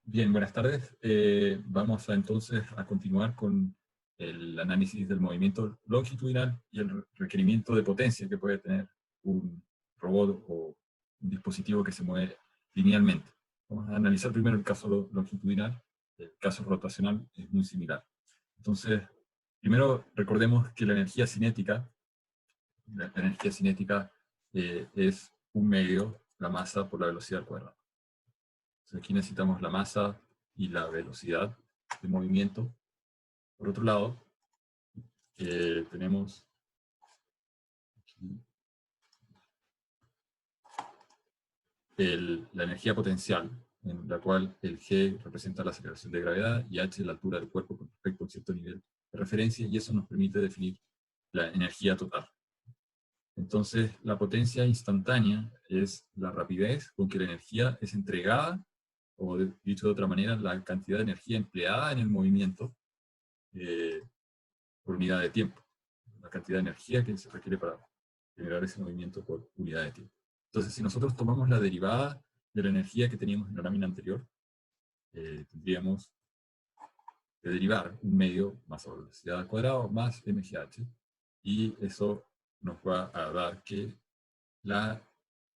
Bien, buenas tardes. Vamos entonces a continuar con el análisis del movimiento longitudinal y el requerimiento de potencia que puede tener un robot o un dispositivo que se mueve linealmente. Vamos a analizar primero el caso longitudinal. El caso rotacional es muy similar. Entonces, primero recordemos que la energía cinética es un medio, la masa por la velocidad al cuadrado. Aquí necesitamos la masa y la velocidad de movimiento. Por otro lado, tenemos aquí la energía potencial, en la cual el G representa la aceleración de gravedad y H la altura del cuerpo con respecto a un cierto nivel de referencia, y eso nos permite definir la energía total. Entonces, la potencia instantánea es la rapidez con que la energía es entregada, o dicho de otra manera, la cantidad de energía empleada en el movimiento por unidad de tiempo. La cantidad de energía que se requiere para generar ese movimiento por unidad de tiempo. Entonces, si nosotros tomamos la derivada de la energía que teníamos en la lámina anterior, tendríamos que derivar un medio masa por velocidad al cuadrado más mgh, y eso nos va a dar que la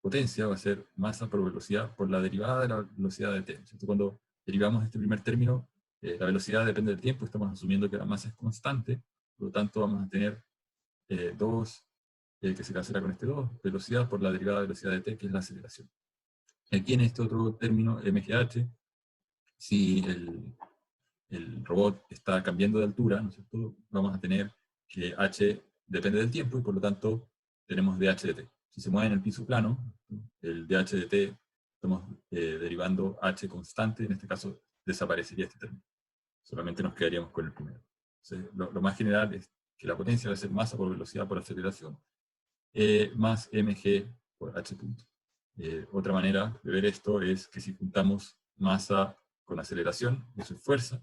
potencia va a ser masa por velocidad por la derivada de la velocidad de t. Entonces, cuando derivamos este primer término, la velocidad depende del tiempo, estamos asumiendo que la masa es constante, por lo tanto vamos a tener 2, que se cancela con este 2, velocidad por la derivada de velocidad de t, que es la aceleración. Aquí en este otro término, mgh, si el robot está cambiando de altura, ¿no es cierto?, vamos a tener que h depende del tiempo, y por lo tanto tenemos dh de t. Si se mueve en el piso plano, el dh de t, estamos derivando h constante, en este caso desaparecería este término. Solamente nos quedaríamos con el primero. Entonces, lo más general es que la potencia va a ser masa por velocidad por aceleración, más mg por h punto. Otra manera de ver esto es que si juntamos masa con aceleración, eso es fuerza,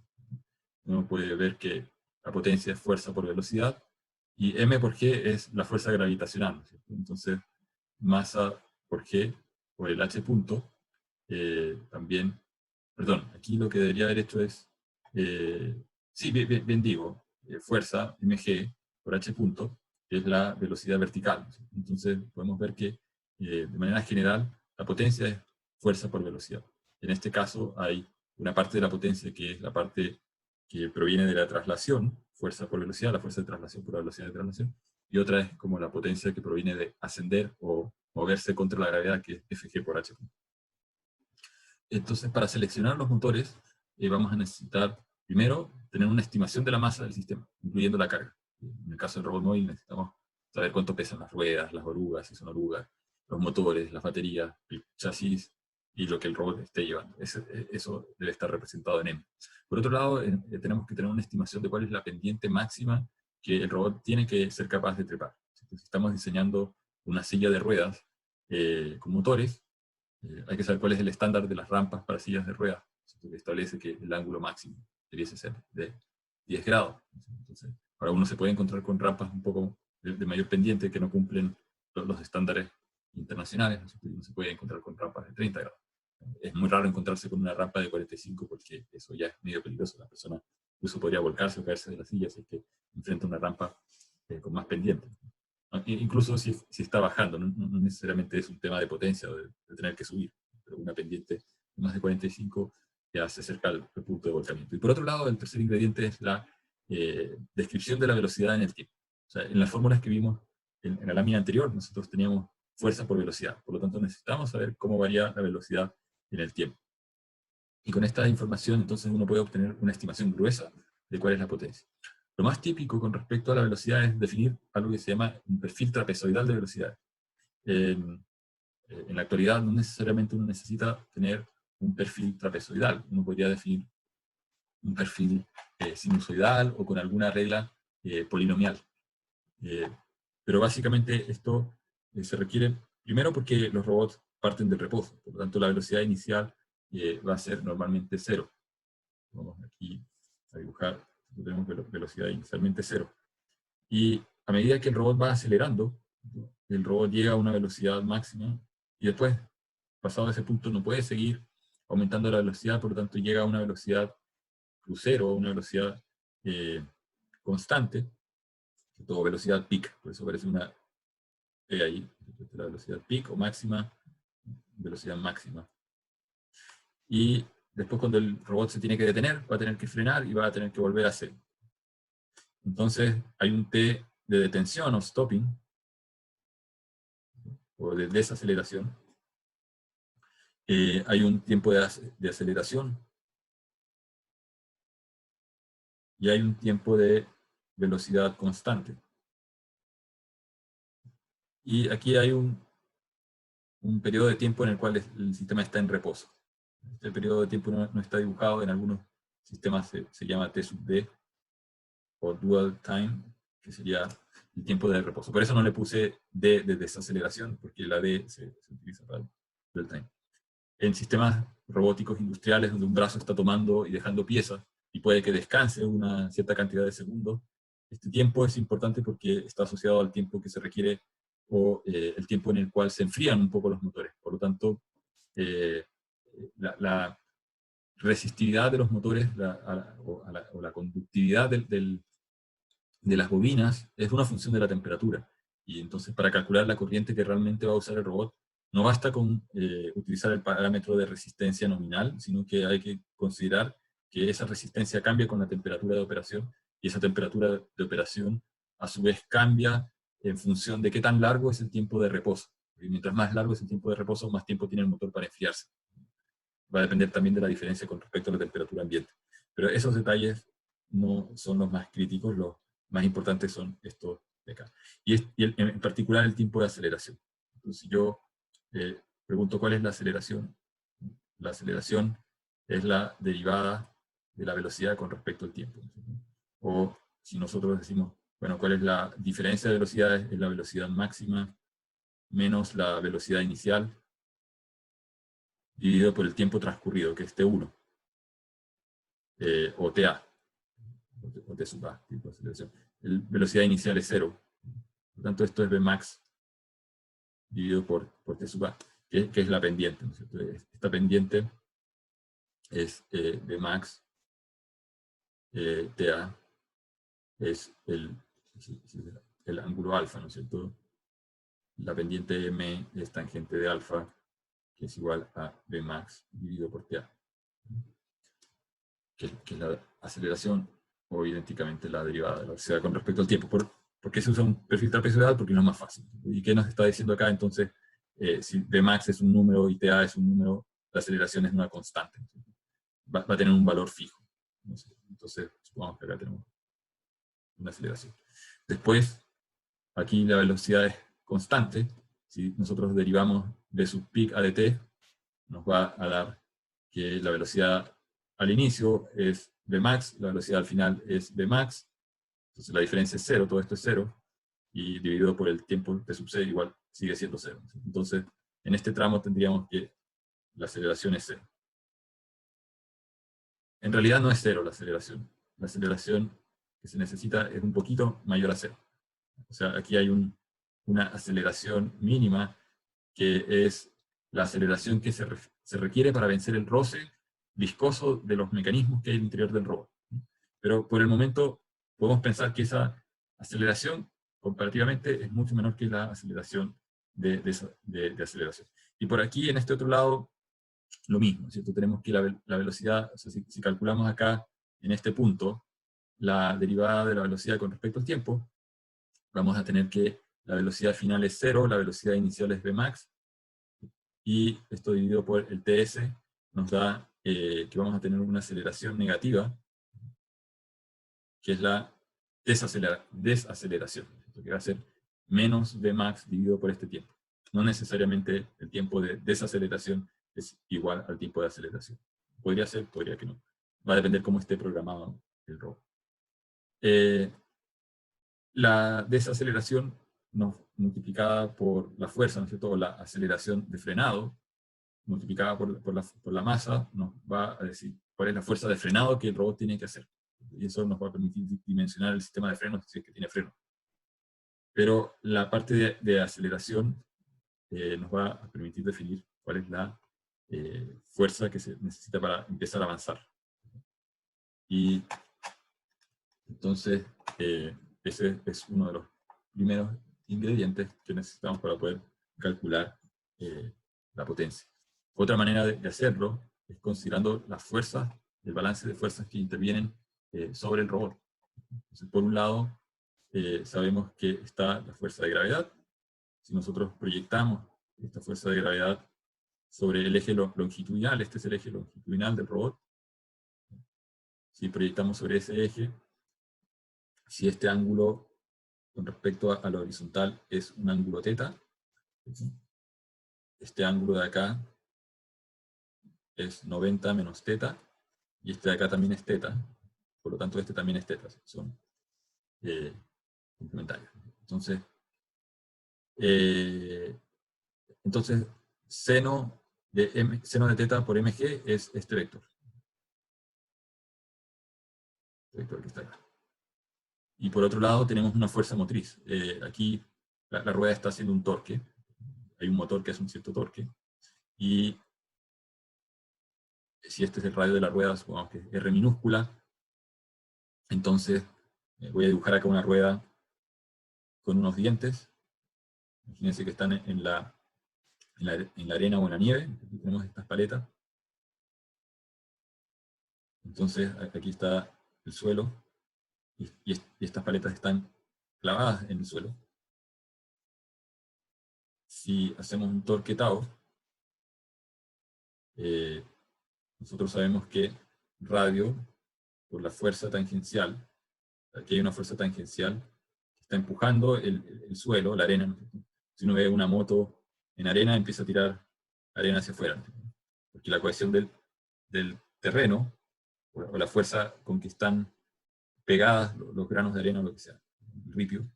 uno puede ver que la potencia es fuerza por velocidad, y m por g es la fuerza gravitacional, ¿no es cierto? Entonces, masa por g por el h punto, también, perdón, aquí lo que debería haber hecho es, sí, bien digo, fuerza, mg, por h punto, es la velocidad vertical. ¿Sí? Entonces podemos ver que, de manera general, la potencia es fuerza por velocidad. En este caso hay una parte de la potencia que es la parte que proviene de la traslación, fuerza por velocidad, la fuerza de traslación por la velocidad de traslación, y otra es como la potencia que proviene de ascender o moverse contra la gravedad, que es Fg por h punto. Entonces, para seleccionar los motores, vamos a necesitar, primero, tener una estimación de la masa del sistema, incluyendo la carga. En el caso del robot móvil necesitamos saber cuánto pesan las ruedas, las orugas, si son orugas, los motores, las baterías, el chasis y lo que el robot esté llevando. Eso debe estar representado en M. Por otro lado, tenemos que tener una estimación de cuál es la pendiente máxima que el robot tiene que ser capaz de trepar. Si estamos diseñando una silla de ruedas con motores, hay que saber cuál es el estándar de las rampas para sillas de ruedas, que establece que el ángulo máximo debiese ser de 10 grados. Entonces, ahora uno se puede encontrar con rampas un poco de mayor pendiente que no cumplen los estándares internacionales, ¿no? Uno se puede encontrar con rampas de 30 grados. Es muy raro encontrarse con una rampa de 45, porque eso ya es medio peligroso. La persona incluso podría volcarse o caerse de la silla si es que enfrenta una rampa con más pendiente. Incluso si está bajando, no necesariamente es un tema de potencia o de tener que subir, pero una pendiente de más de 45 ya se acerca al punto de volcamiento. Y por otro lado, el tercer ingrediente es la descripción de la velocidad en el tiempo. O sea, en las fórmulas que vimos en la lámina anterior, nosotros teníamos fuerza por velocidad, por lo tanto necesitamos saber cómo varía la velocidad en el tiempo. Y con esta información entonces uno puede obtener una estimación gruesa de cuál es la potencia. Lo más típico con respecto a la velocidad es definir algo que se llama un perfil trapezoidal de velocidad. En la actualidad no necesariamente uno necesita tener un perfil trapezoidal. Uno podría definir un perfil sinusoidal o con alguna regla polinomial. Pero básicamente esto se requiere primero porque los robots parten del reposo, por lo tanto la velocidad inicial va a ser normalmente 0. Vamos aquí a dibujar, tenemos velocidad inicialmente 0. Y a medida que el robot va acelerando, el robot llega a una velocidad máxima, y después, pasado ese punto, no puede seguir aumentando la velocidad, por lo tanto llega a una velocidad crucero, una velocidad constante, o velocidad peak, por eso aparece una P ahí, la velocidad peak o máxima, velocidad máxima. Y después cuando el robot se tiene que detener, va a tener que frenar y va a tener que volver a cero. Entonces hay un T de detención o stopping, o de desaceleración. Hay un tiempo de aceleración, y hay un tiempo de velocidad constante. Y aquí hay un periodo de tiempo en el cual el sistema está en reposo. Este periodo de tiempo no está dibujado, en algunos sistemas se llama T sub D, o dual time, que sería el tiempo de reposo. Por eso no le puse D de desaceleración, porque la D se utiliza para el dual time. En sistemas robóticos industriales, donde un brazo está tomando y dejando piezas, y puede que descanse una cierta cantidad de segundos, este tiempo es importante porque está asociado al tiempo que se requiere, o el tiempo en el cual se enfrían un poco los motores. Por lo tanto, la resistividad de los motores o la conductividad de las bobinas es una función de la temperatura. Y entonces, para calcular la corriente que realmente va a usar el robot, no basta con utilizar el parámetro de resistencia nominal, sino que hay que considerar que esa resistencia cambia con la temperatura de operación, y esa temperatura de operación a su vez cambia en función de qué tan largo es el tiempo de reposo. Y mientras más largo es el tiempo de reposo, más tiempo tiene el motor para enfriarse. Va a depender también de la diferencia con respecto a la temperatura ambiente. Pero esos detalles no son los más críticos, los más importantes son estos de acá. Y en particular el tiempo de aceleración. Entonces yo pregunto cuál es la aceleración. La aceleración es la derivada de la velocidad con respecto al tiempo. O si nosotros decimos, bueno, ¿cuál es la diferencia de velocidades? Es la velocidad máxima menos la velocidad inicial dividido por el tiempo transcurrido, que es T1, o TA, o T sub A, tipo de aceleración. La velocidad inicial es 0. Por lo tanto, esto es Vmax dividido por T sub A, que es la pendiente, ¿no es cierto? Esta pendiente es Vmax, TA, es el ángulo alfa, ¿no es cierto? La pendiente M es tangente de alfa, que es igual a Vmax dividido por TA, que es la aceleración, o idénticamente la derivada de la velocidad con respecto al tiempo. ¿Por qué se usa un perfil trapezoidal? Porque no es más fácil. ¿Y qué nos está diciendo acá? Entonces, si Vmax es un número y TA es un número, la aceleración es una constante. Va a tener un valor fijo. Entonces, supongamos que acá tenemos una aceleración. Después, aquí la velocidad es constante. Si nosotros derivamos de sub peak a dt, nos va a dar que la velocidad al inicio es Vmax, la velocidad al final es Vmax, entonces la diferencia es 0, todo esto es 0, y dividido por el tiempo de sub c igual sigue siendo 0. Entonces, en este tramo tendríamos que la aceleración es 0. En realidad no es 0 la aceleración. La aceleración que se necesita es un poquito mayor a 0. O sea, aquí hay una aceleración mínima, que es la aceleración que se requiere para vencer el roce viscoso de los mecanismos que hay al interior del robot. Pero por el momento podemos pensar que esa aceleración comparativamente es mucho menor que la aceleración de aceleración. Y por aquí, en este otro lado, lo mismo, ¿cierto? Tenemos que la velocidad, o sea, si calculamos acá, en este punto, la derivada de la velocidad con respecto al tiempo, vamos a tener que la velocidad final es 0, la velocidad inicial es Vmax, y esto dividido por el TS nos da que vamos a tener una aceleración negativa, que es la desaceleración, que va a ser menos Vmax dividido por este tiempo. No necesariamente el tiempo de desaceleración es igual al tiempo de aceleración. Podría ser, podría que no. Va a depender cómo esté programado el robot. La desaceleración multiplicada por la fuerza, ¿no es cierto? O la aceleración de frenado, multiplicada por la masa, nos va a decir cuál es la fuerza de frenado que el robot tiene que hacer. Y eso nos va a permitir dimensionar el sistema de frenos si es que tiene freno. Pero la parte de aceleración nos va a permitir definir cuál es la fuerza que se necesita para empezar a avanzar. Y entonces, ese es uno de los primeros ingredientes que necesitamos para poder calcular la potencia. Otra manera de hacerlo es considerando las fuerzas, el balance de fuerzas que intervienen sobre el robot. Entonces, por un lado, sabemos que está la fuerza de gravedad. Si nosotros proyectamos esta fuerza de gravedad sobre el eje longitudinal, este es el eje longitudinal del robot, si proyectamos sobre ese eje, si este ángulo con respecto a lo horizontal es un ángulo θ, este ángulo de acá es 90 menos θ, y este de acá también es θ, por lo tanto este también es θ, son complementarios. Entonces, seno de θ por mg es este vector. El vector que está acá. Y por otro lado tenemos una fuerza motriz. Aquí la rueda está haciendo un torque. Hay un motor que hace un cierto torque. Y si este es el radio de la rueda, supongamos que es R minúscula, entonces voy a dibujar acá una rueda con unos dientes. Imagínense que están en la arena o en la nieve. Aquí tenemos estas paletas. Entonces aquí está el suelo. Y estas paletas están clavadas en el suelo. Si hacemos un torque tau, nosotros sabemos que radio por la fuerza tangencial, aquí hay una fuerza tangencial que está empujando el suelo, la arena. Si uno ve una moto en arena, empieza a tirar arena hacia afuera, porque la cohesión del terreno, o la fuerza con que están pegadas los granos de arena, o lo que sea, el ripio,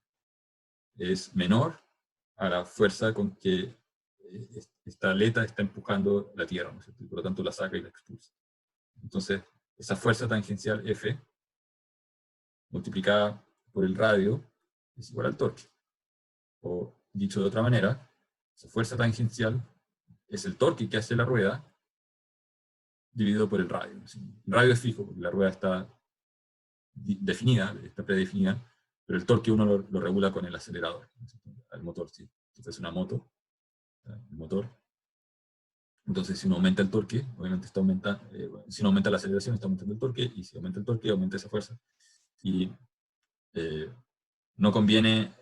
es menor a la fuerza con que esta aleta está empujando la Tierra, ¿no es cierto? Y por lo tanto la saca y la expulsa. Entonces, esa fuerza tangencial F, multiplicada por el radio, es igual al torque. O, dicho de otra manera, esa fuerza tangencial es el torque que hace la rueda dividido por el radio. El radio es fijo, porque la rueda está definida, está predefinida, pero el torque uno lo regula con el acelerador, el motor. ¿Sí? Entonces, una moto, el motor. Entonces, si uno aumenta el torque, obviamente si uno aumenta la aceleración, está aumentando el torque, y si aumenta el torque, aumenta esa fuerza. Y no conviene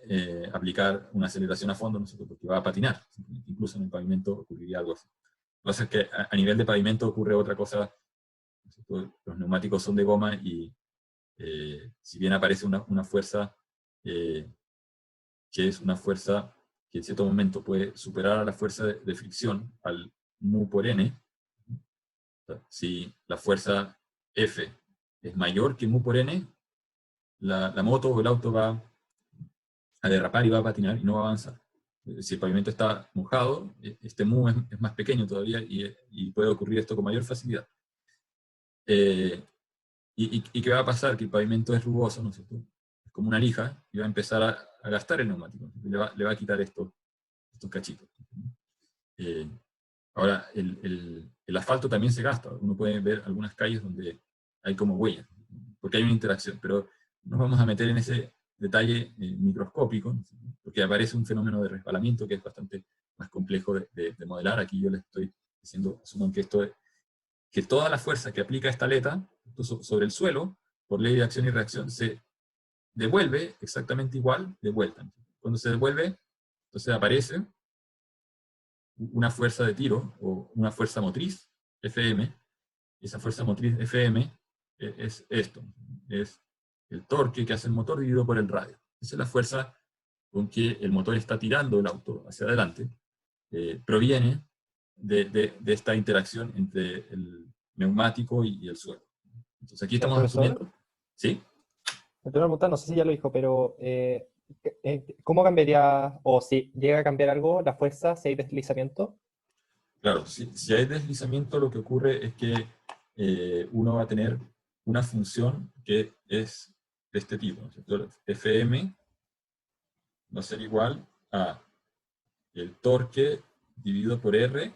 aplicar una aceleración a fondo, ¿no es cierto? Porque va a patinar. Incluso en el pavimento ocurriría algo así. Lo que pasa es que a nivel de pavimento ocurre otra cosa. Los neumáticos son de goma y si bien aparece una fuerza que es una fuerza que en cierto momento puede superar a la fuerza de fricción, al mu por n, si la fuerza F es mayor que mu por n, la moto o el auto va a derrapar y va a patinar y no va a avanzar. Si el pavimento está mojado, este mu es más pequeño todavía y puede ocurrir esto con mayor facilidad. ¿Y qué va a pasar? Que el pavimento es rugoso, ¿no es cierto? Es como una lija y va a empezar a gastar el neumático. Le va a quitar estos cachitos. Ahora, el asfalto también se gasta. Uno puede ver algunas calles donde hay como huellas, porque hay una interacción, pero nos vamos a meter en ese detalle microscópico, ¿no? Porque aparece un fenómeno de resbalamiento que es bastante más complejo de modelar. Aquí yo les estoy diciendo, asuman que que toda la fuerza que aplica esta aleta sobre el suelo, por ley de acción y reacción, se devuelve exactamente igual de vuelta. Cuando se devuelve, entonces aparece una fuerza de tiro, o una fuerza motriz, Fm. Esa fuerza motriz Fm es esto, es el torque que hace el motor dividido por el radio. Esa es la fuerza con que el motor está tirando el auto hacia adelante. Proviene de esta interacción entre el neumático y el suelo. Entonces aquí estamos Profesor, asumiendo, ¿sí? me tengo una pregunta, no sé si ya lo dijo, pero ¿cómo cambiaría, o si llega a cambiar algo, la fuerza si hay deslizamiento? Claro, si hay deslizamiento, lo que ocurre es que uno va a tener una función que es de este tipo, ¿no es cierto? Fm va a ser igual a el torque dividido por R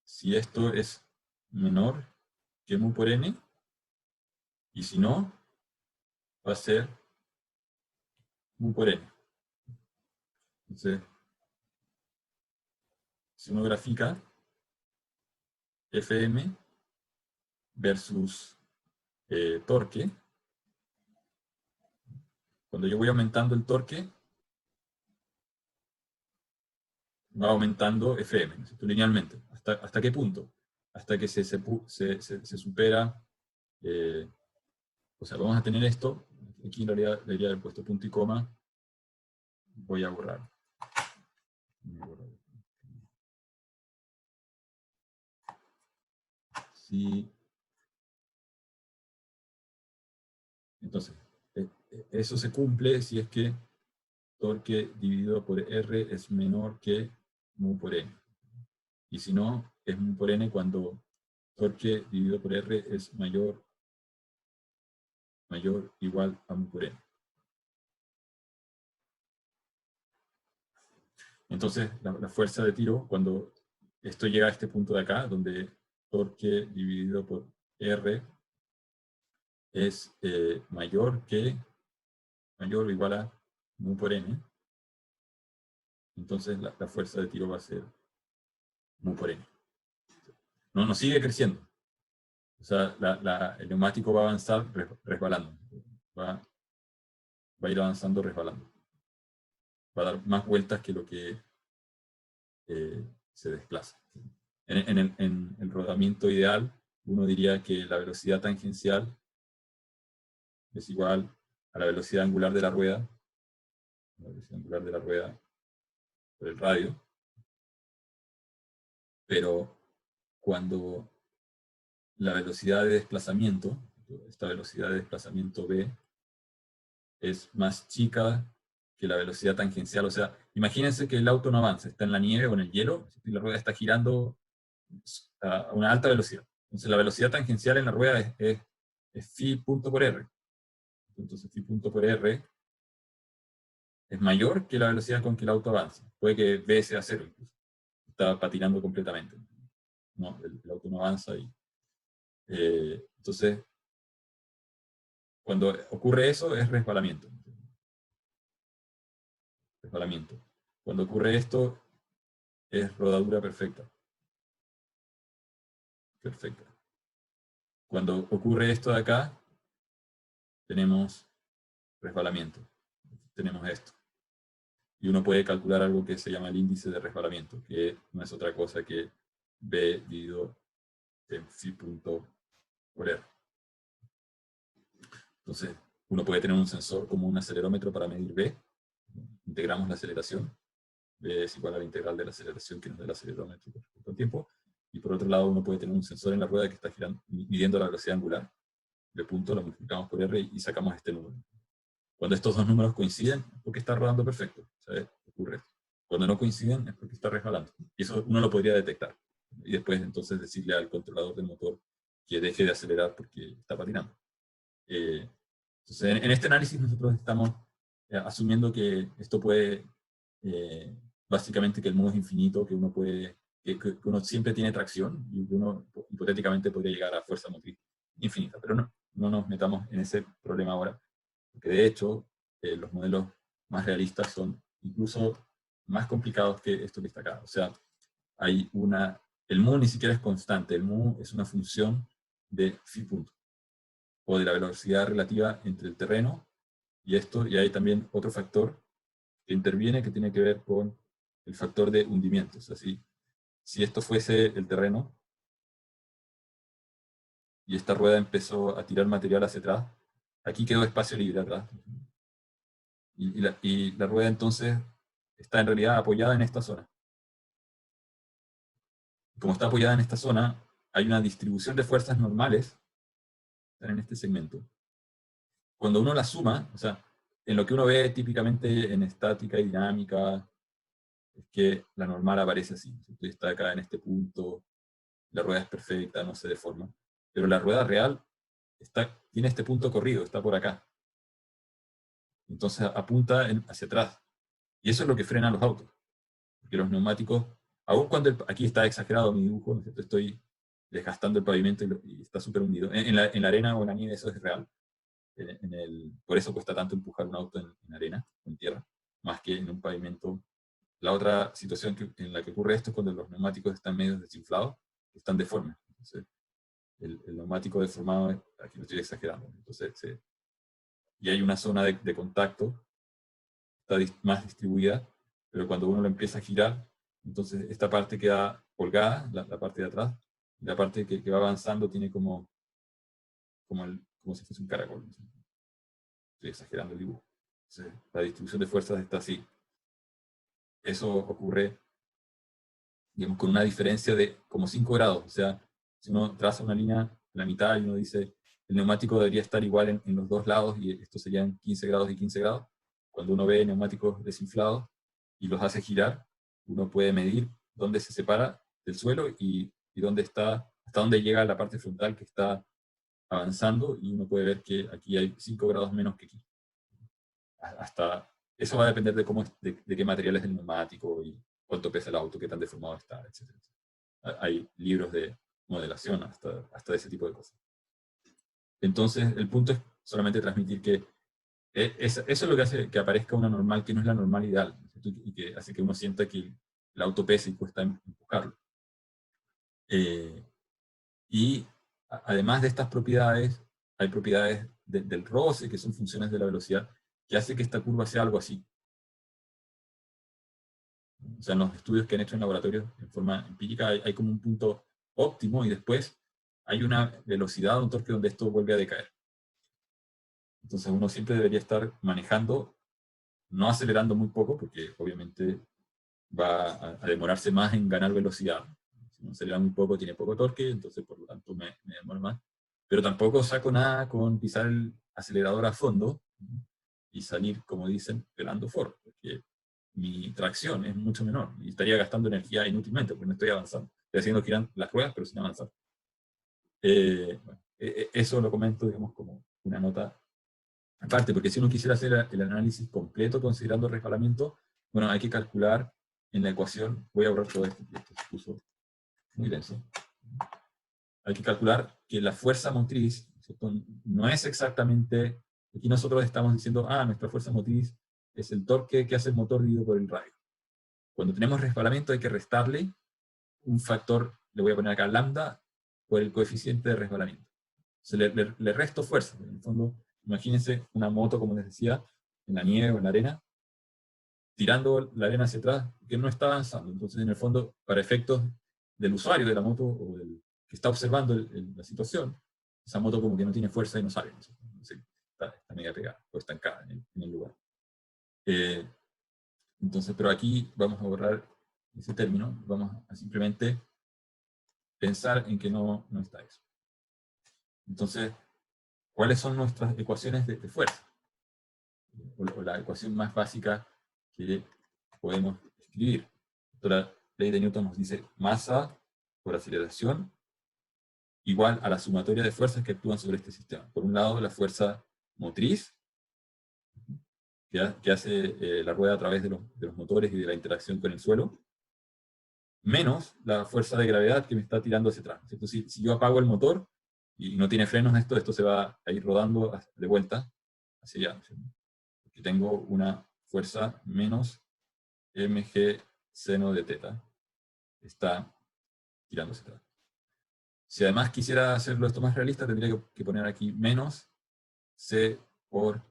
si esto es menor que mu por n, y si no, va a ser mu por n. Entonces, si uno grafica Fm versus torque, cuando yo voy aumentando el torque, va aumentando Fm, ¿no es cierto? Linealmente. ¿Hasta qué punto? Hasta que se supera, o sea, vamos a tener esto, aquí en realidad debería haber puesto punto y coma, voy a borrar. Sí. Entonces, eso se cumple si es que torque dividido por R es menor que mu por n. Y si no, es mu por n cuando torque dividido por R es mayor o igual a mu por n. Entonces, la fuerza de tiro, cuando esto llega a este punto de acá, donde torque dividido por R es mayor o igual a mu por n, entonces la fuerza de tiro va a ser mu por n. No sigue creciendo. O sea, el neumático va a avanzar resbalando. Va a ir avanzando resbalando. Va a dar más vueltas que lo que se desplaza. En el rodamiento ideal, uno diría que la velocidad tangencial es igual a la velocidad angular de la rueda por el radio, pero cuando la velocidad de desplazamiento, esta velocidad de desplazamiento v, es más chica que la velocidad tangencial, o sea, imagínense que el auto no avanza, está en la nieve o en el hielo, y la rueda está girando a una alta velocidad. Entonces la velocidad tangencial en la rueda es phi punto por r. Entonces phi punto por r es mayor que la velocidad con que el auto avanza. Puede que v sea cero incluso. Está patinando completamente. No, el auto no avanza y entonces cuando ocurre eso es resbalamiento. Resbalamiento. Cuando ocurre esto es rodadura perfecta. Perfecta. Cuando ocurre esto de acá, tenemos resbalamiento. Tenemos esto. Y uno puede calcular algo que se llama el índice de resbalamiento, que no es otra cosa que V dividido en phi punto por R. Entonces, uno puede tener un sensor como un acelerómetro para medir V. Integramos la aceleración. V es igual a la integral de la aceleración que nos da el acelerómetro con respecto al tiempo. Y por otro lado, uno puede tener un sensor en la rueda que está girando, midiendo la velocidad angular. De punto lo multiplicamos por R y sacamos este número. Cuando estos dos números coinciden, es porque está rodando perfecto. ¿Sabes? Ocurre esto. Cuando no coinciden, es porque está resbalando. Y eso uno lo podría detectar. Y después, entonces, decirle al controlador del motor que deje de acelerar porque está patinando. Entonces, en este análisis nosotros estamos asumiendo que esto puede, básicamente que el modo es infinito, que uno puede, que uno siempre tiene tracción y que uno hipotéticamente podría llegar a fuerza motriz infinita. Pero no nos metamos en ese problema ahora, porque de hecho los modelos más realistas son incluso más complicados que esto que está acá. O sea, el mu ni siquiera es constante, el mu es una función de phi punto, o de la velocidad relativa entre el terreno y esto, y hay también otro factor que interviene que tiene que ver con el factor de hundimiento. O sea, si esto fuese el terreno y esta rueda empezó a tirar material hacia atrás, aquí quedó espacio libre atrás. Y la rueda entonces está en realidad apoyada en esta zona. Como está apoyada en esta zona, hay una distribución de fuerzas normales en este segmento. Cuando uno la suma, o sea, en lo que uno ve típicamente en estática y dinámica, es que la normal aparece así. Entonces está acá en este punto, la rueda es perfecta, no se deforma. Pero la rueda real tiene este punto corrido, está por acá. Entonces apunta hacia atrás. Y eso es lo que frena a los autos. Porque los neumáticos aun cuando aquí está exagerado mi dibujo, ¿no es cierto? Estoy desgastando el pavimento y está súper hundido. En la arena o en la nieve eso es real. Por eso cuesta tanto empujar un auto en arena, en tierra, más que en un pavimento. La otra situación en la que ocurre esto es cuando los neumáticos están medio desinflados, están deformes. Entonces, el neumático deformado, aquí lo estoy exagerando. Entonces, y hay una zona de contacto, está más distribuida, pero cuando uno lo empieza a girar, entonces esta parte queda colgada, la parte de atrás, y la parte que va avanzando tiene como si fuese un caracol. Estoy exagerando el dibujo. Entonces, la distribución de fuerzas está así. Eso ocurre, digamos, con una diferencia de como 5 grados. O sea, si uno traza una línea en la mitad y uno dice, el neumático debería estar igual en los dos lados, y esto serían 15 grados y 15 grados. Cuando uno ve neumáticos desinflados y los hace girar, uno puede medir dónde se separa del suelo y dónde está, hasta dónde llega la parte frontal que está avanzando, y uno puede ver que aquí hay 5 grados menos que aquí. Hasta, eso va a depender de, de qué material es el neumático y cuánto pesa el auto, qué tan deformado está, etc. Hay libros de modelación hasta ese tipo de cosas. Entonces, el punto es solamente transmitir que eso es lo que hace que aparezca una normal que no es la normal ideal, ¿no? Y que hace que uno sienta que el auto pesa y cuesta empujarlo. Y además de estas propiedades, hay propiedades del roce, que son funciones de la velocidad, que hace que esta curva sea algo así. O sea, en los estudios que han hecho en laboratorio en forma empírica hay como un punto óptimo y después hay una velocidad o un torque donde esto vuelve a decaer. Entonces uno siempre debería estar manejando, no acelerando muy poco, porque obviamente va a demorarse más en ganar velocidad. Si uno acelera muy poco, tiene poco torque, entonces por lo tanto me demoro más. Pero tampoco saco nada con pisar el acelerador a fondo y salir, como dicen, pelando forro, porque mi tracción es mucho menor y estaría gastando energía inútilmente porque no estoy avanzando. Estoy haciendo girar las ruedas, pero sin avanzar. Bueno, eso lo comento, digamos, como una nota aparte, porque si uno quisiera hacer el análisis completo considerando el resbalamiento, bueno, hay que calcular en la ecuación, voy a borrar todo esto, porque esto se puso muy denso. Hay que calcular que la fuerza motriz, ¿cierto? No es exactamente, aquí nosotros estamos diciendo, nuestra fuerza motriz es el torque que hace el motor dividido por el radio. Cuando tenemos resbalamiento hay que restarle un factor, le voy a poner acá lambda, por el coeficiente de resbalamiento. Le resto fuerza. En el fondo, imagínense una moto, como les decía, en la nieve o en la arena, tirando la arena hacia atrás, que no está avanzando. Entonces, en el fondo, para efectos del usuario de la moto o del que está observando la situación, esa moto como que no tiene fuerza y no sale. Está media pegada o estancada en el lugar. Entonces, pero aquí vamos a borrar ese término, vamos a simplemente pensar en que no está eso. Entonces, ¿cuáles son nuestras ecuaciones de fuerza? O la ecuación más básica que podemos escribir. La ley de Newton nos dice masa por aceleración igual a la sumatoria de fuerzas que actúan sobre este sistema. Por un lado, la fuerza motriz, que hace la rueda a través de los motores y de la interacción con el suelo, menos la fuerza de gravedad que me está tirando hacia atrás. Entonces, si yo apago el motor y no tiene frenos esto se va a ir rodando de vuelta hacia allá. Porque tengo una fuerza menos mg seno de teta. Está tirando hacia atrás. Si además quisiera hacerlo esto más realista, tendría que poner aquí menos c por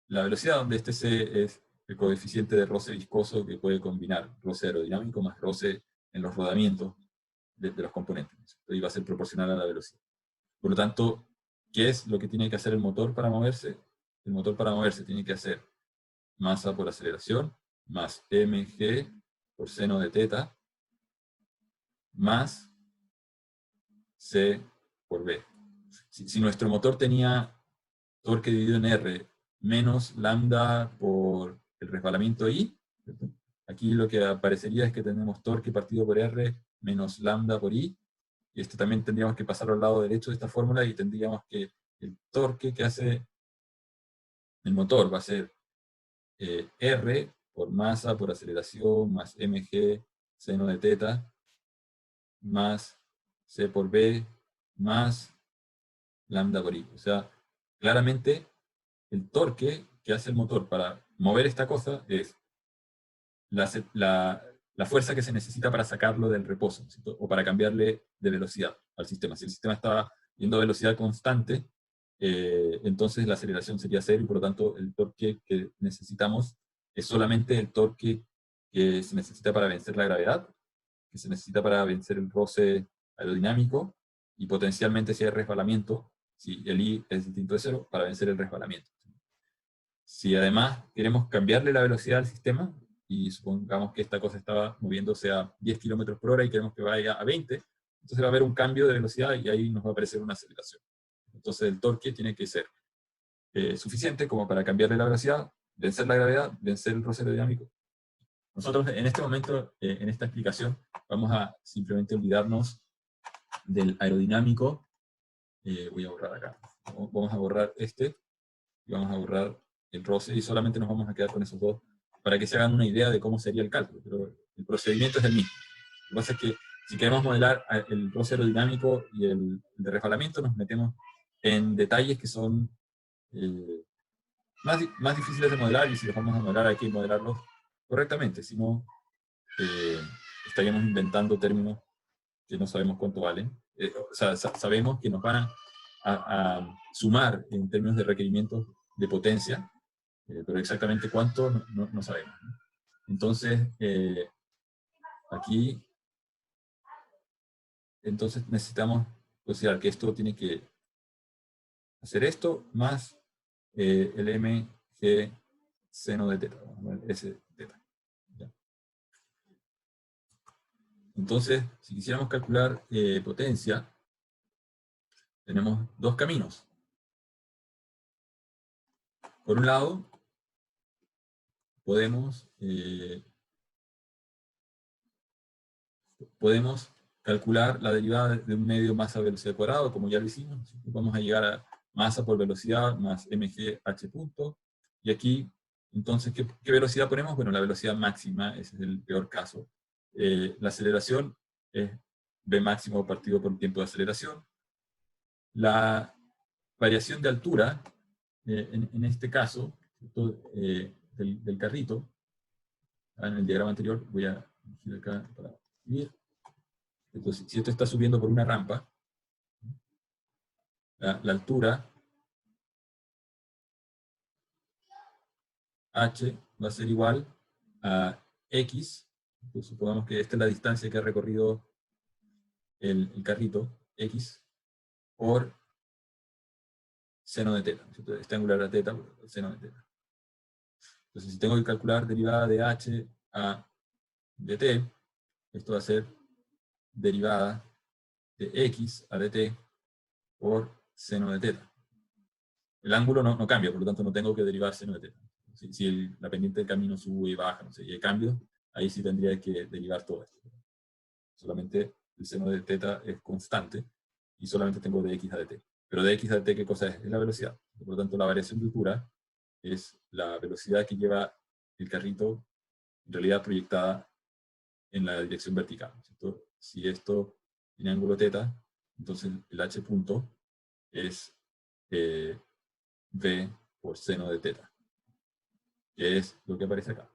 la velocidad, donde este c es el coeficiente de roce viscoso que puede combinar roce aerodinámico más roce en los rodamientos de los componentes. Esto iba a ser proporcional a la velocidad. Por lo tanto, ¿qué es lo que tiene que hacer el motor para moverse? El motor para moverse tiene que hacer masa por aceleración más mg por seno de teta más c por b. Si nuestro motor tenía torque dividido en R menos lambda por el resbalamiento I, ¿cierto? Aquí lo que aparecería es que tenemos torque partido por R menos lambda por I, y esto también tendríamos que pasarlo al lado derecho de esta fórmula y tendríamos que el torque que hace el motor va a ser R por masa por aceleración más mg seno de teta más C por B más lambda por I. O sea, claramente el torque que hace el motor para mover esta cosa es la fuerza que se necesita para sacarlo del reposo, ¿cierto? O para cambiarle de velocidad al sistema. Si el sistema está yendo a velocidad constante, entonces la aceleración sería cero y por lo tanto el torque que necesitamos es solamente el torque que se necesita para vencer la gravedad, que se necesita para vencer el roce aerodinámico y potencialmente si hay resbalamiento, si el I es distinto de cero, para vencer el resbalamiento. Si además queremos cambiarle la velocidad al sistema, y supongamos que esta cosa estaba moviéndose a 10 km por hora y queremos que vaya a 20, entonces va a haber un cambio de velocidad y ahí nos va a aparecer una aceleración. Entonces el torque tiene que ser suficiente como para cambiarle la velocidad, vencer la gravedad, vencer el roce aerodinámico. Nosotros en este momento, en esta explicación, vamos a simplemente olvidarnos del aerodinámico. Voy a borrar acá. Vamos a borrar este y vamos a borrar el roce y solamente nos vamos a quedar con esos dos para que se hagan una idea de cómo sería el cálculo, pero el procedimiento es el mismo. Lo que pasa es que si queremos modelar el roce aerodinámico y el de resbalamiento, nos metemos en detalles que son más difíciles de modelar, y si los vamos a modelar hay que modelarlos correctamente, si no estaríamos inventando términos que no sabemos cuánto valen. O sea, sabemos que nos van a sumar en términos de requerimientos de potencia, pero exactamente cuánto no sabemos, ¿no? Entonces, aquí entonces necesitamos considerar que esto tiene que hacer esto más el mg seno de teta, s teta. ¿Ya? Entonces, si quisiéramos calcular potencia, tenemos dos caminos. Por un lado, podemos calcular la derivada de un medio masa velocidad cuadrado, como ya lo hicimos. Vamos a llegar a masa por velocidad más mg h punto. Y aquí, entonces, ¿qué velocidad ponemos? Bueno, la velocidad máxima, ese es el peor caso. La aceleración es v máximo partido por el tiempo de aceleración. La variación de altura, en este caso, del carrito, en el diagrama anterior, voy a elegir acá para escribir. Entonces, si esto está subiendo por una rampa, la altura h va a ser igual a x. Entonces, supongamos que esta es la distancia que ha recorrido el carrito, x, por seno de teta. Este ángulo era teta, seno de teta. Entonces, si tengo que calcular derivada de h a dt, esto va a ser derivada de x a dt por seno de teta. El ángulo no cambia, por lo tanto no tengo que derivar seno de teta. Si la pendiente del camino sube y baja, no sé, y hay cambios, ahí sí tendría que derivar todo esto. Solamente el seno de teta es constante y solamente tengo de x a dt. Pero de x a dt, ¿qué cosa es? Es la velocidad. Por lo tanto, la variación de altura es la velocidad que lleva el carrito, en realidad proyectada en la dirección vertical, ¿cierto? Si esto tiene ángulo teta, entonces el h punto es v por seno de teta, que es lo que aparece acá.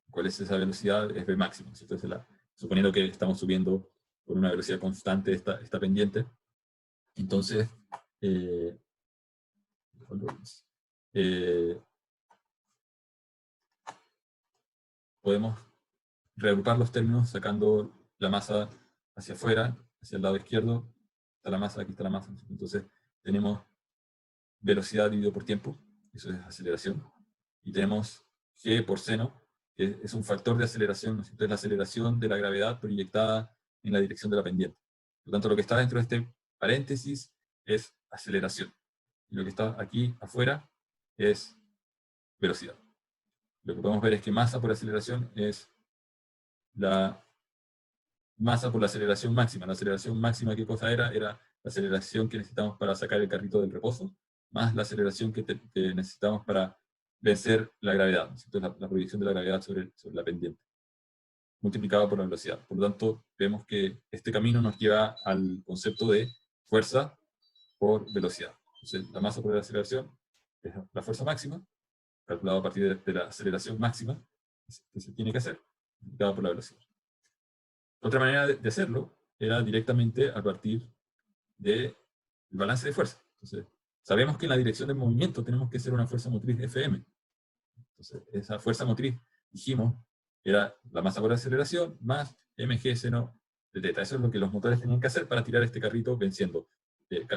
¿Cuál es esa velocidad? Es v máximo, ¿cierto? Suponiendo que estamos subiendo por una velocidad constante esta pendiente, entonces podemos reagrupar los términos sacando la masa hacia afuera, hacia el lado izquierdo, está la masa, aquí está la masa. Entonces tenemos velocidad dividido por tiempo, eso es aceleración, y tenemos g por seno, que es un factor de aceleración, ¿no es cierto? Es la aceleración de la gravedad proyectada en la dirección de la pendiente. Por lo tanto, lo que está dentro de este paréntesis es aceleración, y lo que está aquí afuera es velocidad. Lo que podemos ver es que masa por aceleración es la masa por la aceleración máxima. La aceleración máxima, ¿qué cosa era? Era la aceleración que necesitamos para sacar el carrito del reposo, más la aceleración que necesitamos para vencer la gravedad, ¿no? La proyección de la gravedad sobre la pendiente. multiplicado por la velocidad. Por lo tanto, vemos que este camino nos lleva al concepto de fuerza por velocidad. Entonces, la masa por la aceleración es la fuerza máxima, calculado a partir de la aceleración máxima que se tiene que hacer, multiplicado por la velocidad. Otra manera de hacerlo era directamente a partir del balance de fuerza. Entonces, sabemos que en la dirección del movimiento tenemos que hacer una fuerza motriz Fm. Entonces, esa fuerza motriz, dijimos, era la masa por aceleración más mg seno de teta. Eso es lo que los motores tenían que hacer para tirar este carrito venciendo,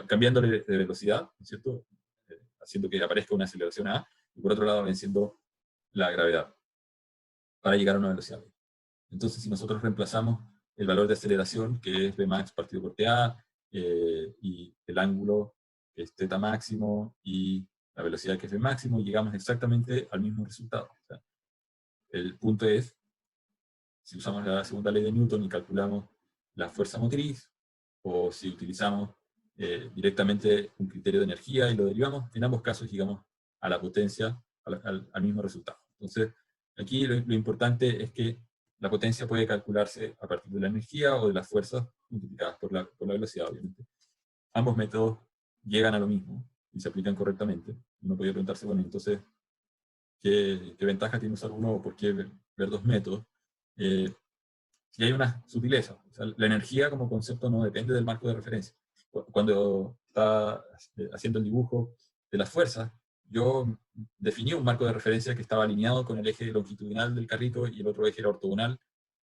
cambiándole de velocidad, ¿no es cierto? Haciendo que aparezca una aceleración A, y por otro lado venciendo la gravedad, para llegar a una velocidad B. Entonces, si nosotros reemplazamos el valor de aceleración, que es Vmax partido por TA, y el ángulo, que es θ máximo, y la velocidad, que es V máximo, llegamos exactamente al mismo resultado. O sea, el punto es, si usamos la segunda ley de Newton y calculamos la fuerza motriz, o si utilizamos directamente un criterio de energía y lo derivamos, en ambos casos llegamos a la potencia, al mismo resultado. Entonces, aquí lo importante es que la potencia puede calcularse a partir de la energía o de las fuerzas multiplicadas por la velocidad, obviamente. Ambos métodos llegan a lo mismo y se aplican correctamente. Uno podría preguntarse, bueno, entonces, ¿qué ventaja tiene usar uno o por qué ver dos métodos? Y hay una sutileza. O sea, la energía como concepto no depende del marco de referencia. Cuando estaba haciendo el dibujo de las fuerzas, yo definí un marco de referencia que estaba alineado con el eje longitudinal del carrito y el otro eje era ortogonal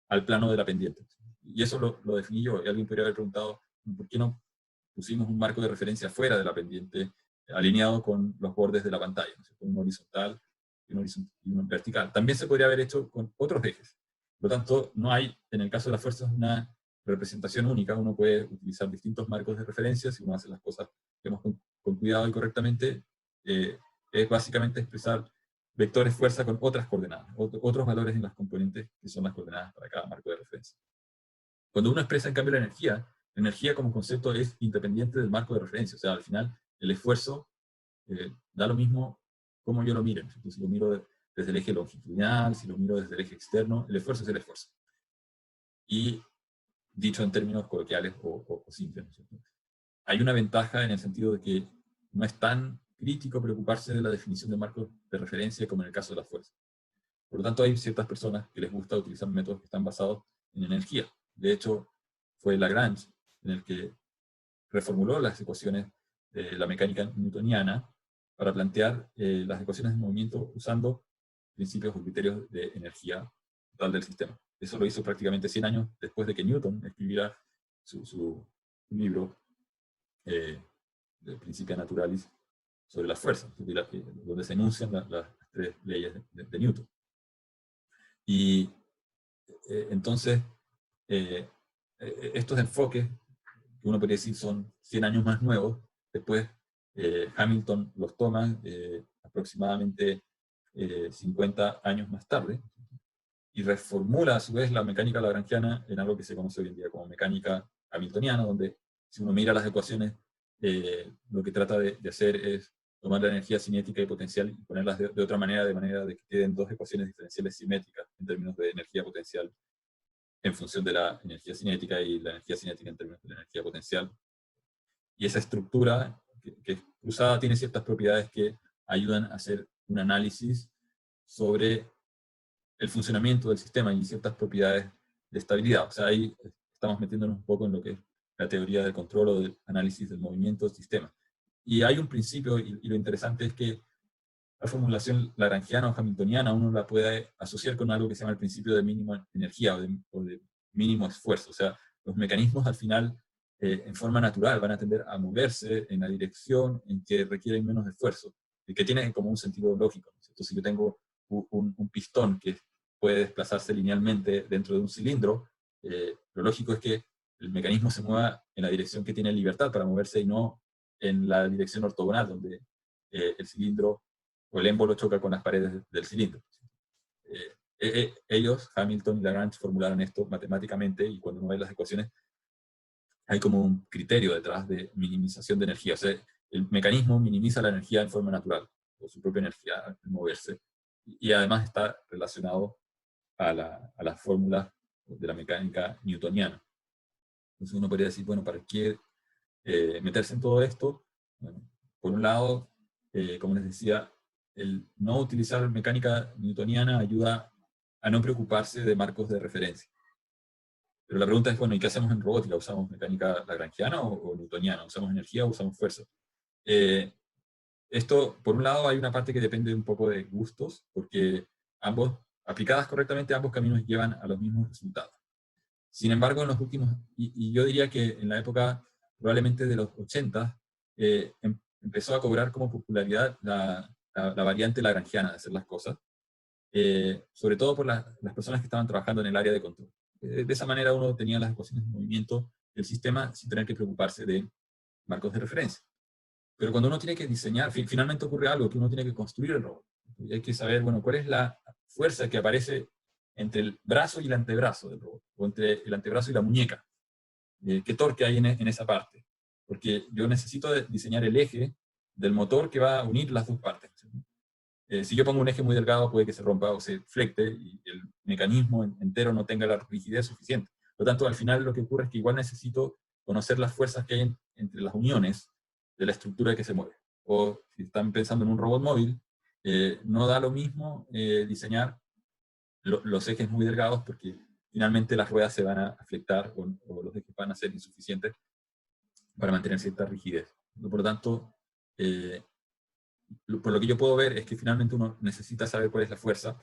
al plano de la pendiente. Y eso lo definí yo. Y alguien podría haber preguntado, ¿por qué no pusimos un marco de referencia fuera de la pendiente, alineado con los bordes de la pantalla, ¿no? Con un horizontal y un vertical? También se podría haber hecho con otros ejes. Por lo tanto, no hay, en el caso de las fuerzas, una representación única. Uno puede utilizar distintos marcos de referencia si uno hace las cosas, digamos, con cuidado y correctamente. Es básicamente expresar vectores fuerza con otras coordenadas, otros valores en las componentes que son las coordenadas para cada marco de referencia. Cuando uno expresa, en cambio, la energía como concepto es independiente del marco de referencia. O sea, al final, el esfuerzo da lo mismo como yo lo mire. Entonces, si lo miro desde el eje longitudinal, si lo miro desde el eje externo, el esfuerzo es el esfuerzo. Y dicho en términos coloquiales o simples, ¿no es cierto? Hay una ventaja en el sentido de que no es tan crítico preocuparse de la definición de marco de referencia como en el caso de las fuerzas. Por lo tanto, hay ciertas personas que les gusta utilizar métodos que están basados en energía. De hecho, fue Lagrange en el que reformuló las ecuaciones de la mecánica newtoniana para plantear las ecuaciones de movimiento usando principios o criterios de energía total del sistema. Eso lo hizo prácticamente 100 años después de que Newton escribiera su libro de Principia Naturalis sobre las fuerzas, donde se enuncian las tres leyes de Newton. Y entonces, estos enfoques, que uno podría decir son 100 años más nuevos, después Hamilton los toma aproximadamente 50 años más tarde, y reformula a su vez la mecánica lagrangiana en algo que se conoce hoy en día como mecánica hamiltoniana, donde si uno mira las ecuaciones, lo que trata de hacer es tomar la energía cinética y potencial y ponerlas de otra manera, de manera de que queden dos ecuaciones diferenciales simétricas en términos de energía potencial en función de la energía cinética y la energía cinética en términos de la energía potencial. Y esa estructura que es cruzada tiene ciertas propiedades que ayudan a hacer un análisis sobre el funcionamiento del sistema y ciertas propiedades de estabilidad. O sea, ahí estamos metiéndonos un poco en lo que es la teoría del control o del análisis del movimiento del sistema. Y hay un principio, y lo interesante es que la formulación lagrangiana o hamiltoniana uno la puede asociar con algo que se llama el principio de mínima energía o de mínimo esfuerzo. O sea, los mecanismos al final, en forma natural, van a tender a moverse en la dirección en que requieren menos esfuerzo, y que tiene como un sentido lógico. Entonces, si yo tengo un pistón que puede desplazarse linealmente dentro de un cilindro, lo lógico es que el mecanismo se mueva en la dirección que tiene libertad para moverse y no en la dirección ortogonal, donde el cilindro o el émbolo choca con las paredes del cilindro. Ellos, Hamilton y Lagrange, formularon esto matemáticamente, y cuando uno ve las ecuaciones, hay como un criterio detrás de minimización de energía. O sea, el mecanismo minimiza la energía en forma natural, o su propia energía al moverse, y además está relacionado a las fórmulas de la mecánica newtoniana. Entonces uno podría decir, bueno, ¿para qué meterse en todo esto? Bueno, por un lado, como les decía, el no utilizar mecánica newtoniana ayuda a no preocuparse de marcos de referencia. Pero la pregunta es, bueno, ¿y qué hacemos en robótica? ¿Usamos mecánica lagrangiana o newtoniana? ¿Usamos energía o usamos fuerza? Esto, por un lado, hay una parte que depende un poco de gustos, porque ambos, aplicadas correctamente, ambos caminos llevan a los mismos resultados. Sin embargo, en los últimos, y yo diría que en la época probablemente de los 80, empezó a cobrar como popularidad la variante lagrangiana de hacer las cosas, sobre todo por las personas que estaban trabajando en el área de control. De esa manera uno tenía las ecuaciones de movimiento del sistema sin tener que preocuparse de marcos de referencia. Pero cuando uno tiene que diseñar, finalmente ocurre algo, que uno tiene que construir el robot. Y hay que saber, bueno, cuál es la fuerza que aparece entre el brazo y el antebrazo del robot, o entre el antebrazo y la muñeca. ¿Qué torque hay en esa parte? Porque yo necesito diseñar el eje del motor que va a unir las dos partes. Si yo pongo un eje muy delgado, puede que se rompa o se flecte y el mecanismo entero no tenga la rigidez suficiente. Por lo tanto, al final lo que ocurre es que igual necesito conocer las fuerzas que hay entre las uniones de la estructura que se mueve. O si están pensando en un robot móvil, no da lo mismo diseñar los ejes muy delgados porque finalmente las ruedas se van a flectar o los ejes van a ser insuficientes para mantener cierta rigidez. Por lo tanto, por lo que yo puedo ver es que finalmente uno necesita saber cuál es la fuerza.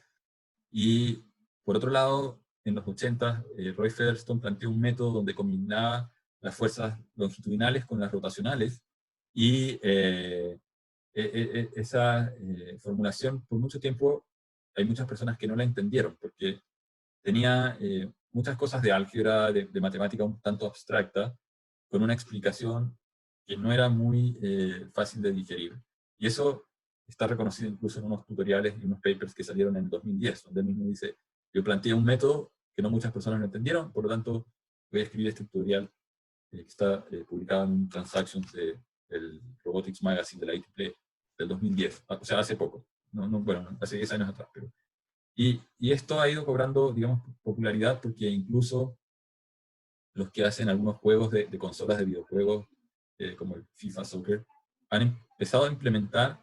Y por otro lado, en los 80, Roy Featherstone planteó un método donde combinaba las fuerzas longitudinales con las rotacionales, y esa formulación por mucho tiempo hay muchas personas que no la entendieron, porque tenía muchas cosas de álgebra, de matemática un tanto abstracta, con una explicación que no era muy fácil de digerir. Y eso está reconocido incluso en unos tutoriales y unos papers que salieron en el 2010, donde él mismo dice, yo planteé un método que no muchas personas lo entendieron, por lo tanto voy a escribir este tutorial que está publicado en Transactions del Robotics Magazine de la IEEE del 2010, o sea, hace poco, bueno, hace 10 años atrás. Y esto ha ido cobrando, digamos, popularidad porque incluso los que hacen algunos juegos de consolas de videojuegos, como el FIFA Soccer, han empezado a implementar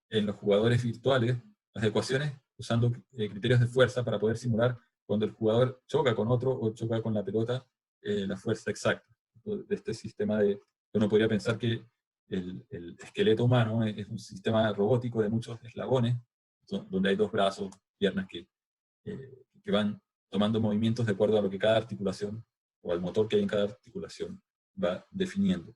en los jugadores virtuales las ecuaciones usando criterios de fuerza para poder simular cuando el jugador choca con otro o choca con la pelota, la fuerza exacta de este sistema de... Uno podría pensar que el esqueleto humano es un sistema robótico de muchos eslabones, donde hay dos brazos, piernas que van tomando movimientos de acuerdo a lo que cada articulación o al motor que hay en cada articulación va definiendo.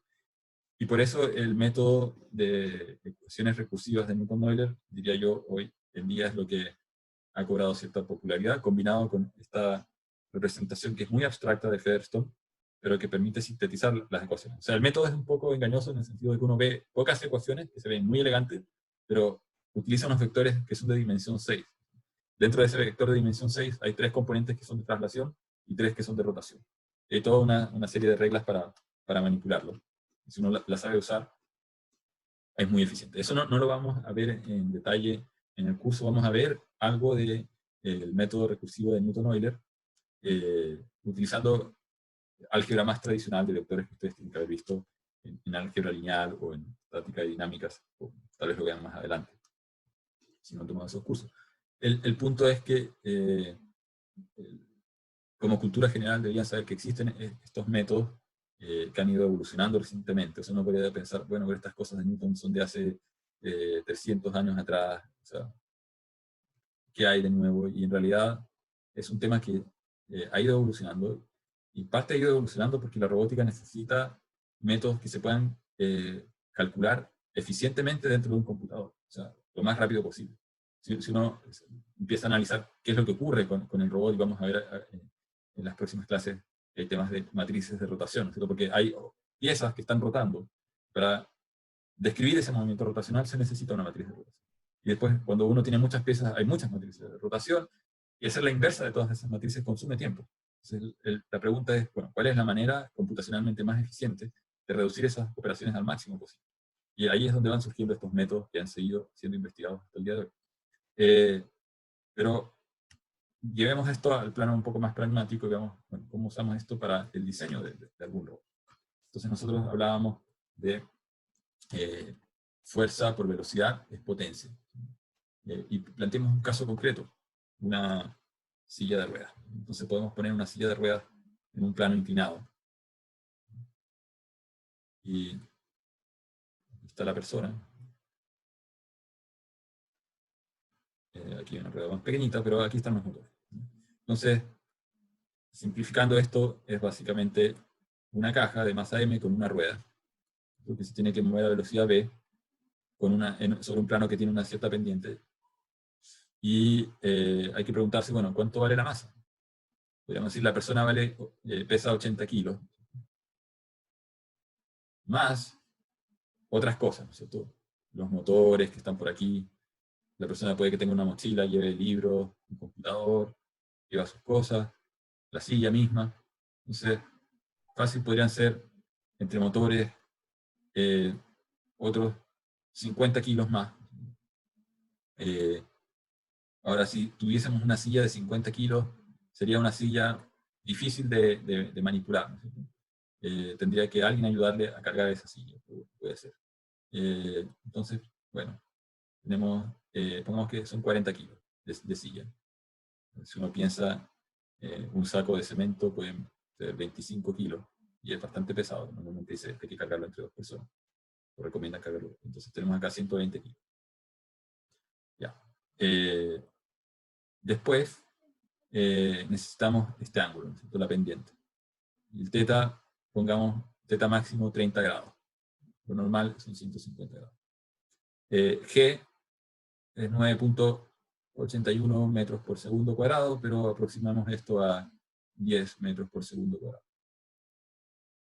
Y por eso el método de ecuaciones recursivas de Newton-Euler, diría yo, hoy en día es lo que ha cobrado cierta popularidad, combinado con esta representación que es muy abstracta de Featherstone, pero que permite sintetizar las ecuaciones. O sea, el método es un poco engañoso en el sentido de que uno ve pocas ecuaciones que se ven muy elegantes, pero utiliza unos vectores que son de dimensión 6. Dentro de ese vector de dimensión 6 hay 3 componentes que son de traslación y 3 que son de rotación. Hay toda una serie de reglas para manipularlo. Si uno la sabe usar, es muy eficiente. Eso no lo vamos a ver en detalle en el curso. Vamos a ver algo del método recursivo de Newton-Euler, utilizando álgebra más tradicional de vectores que ustedes tienen que haber visto en álgebra lineal o en estática y dinámicas, o tal vez lo vean más adelante, si no han tomado esos cursos. El punto es que como cultura general deberían saber que existen estos métodos que han ido evolucionando recientemente. O sea, uno podría pensar, bueno, pero estas cosas de Newton son de hace 300 años atrás, o sea, ¿qué hay de nuevo? Y en realidad es un tema que ha ido evolucionando, y parte ha ido evolucionando porque la robótica necesita métodos que se puedan calcular eficientemente dentro de un computador, o sea, lo más rápido posible. Si uno empieza a analizar qué es lo que ocurre con el robot, y vamos a ver en las próximas clases temas de matrices de rotación, ¿cierto? Porque hay piezas que están rotando. Para describir ese movimiento rotacional se necesita una matriz de rotación. Y después, cuando uno tiene muchas piezas, hay muchas matrices de rotación, y hacer la inversa de todas esas matrices consume tiempo. Entonces, la pregunta es, bueno, ¿cuál es la manera computacionalmente más eficiente de reducir esas operaciones al máximo posible? Y ahí es donde van surgiendo estos métodos que han seguido siendo investigados hasta el día de hoy. Pero llevemos esto al plano un poco más pragmático y veamos, bueno, cómo usamos esto para el diseño de algún robot. Entonces nosotros hablábamos de fuerza por velocidad es potencia. Y planteemos un caso concreto, una silla de ruedas. Entonces podemos poner una silla de ruedas en un plano inclinado. Y está la persona. Aquí hay una rueda más pequeñita, pero aquí están los motores. Entonces, simplificando esto, es básicamente una caja de masa M con una rueda, porque se tiene que mover a velocidad V sobre un plano que tiene una cierta pendiente. Y hay que preguntarse, bueno, ¿cuánto vale la masa? Podríamos decir, la persona pesa 80 kilos, más otras cosas, ¿no es cierto? Los motores que están por aquí, la persona puede que tenga una mochila, lleve libros, un computador, lleva sus cosas, la silla misma. Entonces, fácil podrían ser, entre motores, otros 50 kilos más. Ahora, si tuviésemos una silla de 50 kilos, sería una silla difícil de manipular, ¿no es cierto? Tendría que alguien ayudarle a cargar esa silla, puede ser. Entonces, bueno, pongamos que son 40 kilos de silla. Si uno piensa, un saco de cemento puede ser 25 kilos y es bastante pesado. Normalmente dice que hay que cargarlo entre dos personas. Lo recomiendan cargarlo. Entonces tenemos acá 120 kilos. Ya. Después necesitamos este ángulo, ¿no? La pendiente. Y el teta, pongamos teta máximo 30 grados. Lo normal son 150 grados. G es 9.81 metros por segundo cuadrado, pero aproximamos esto a 10 metros por segundo cuadrado.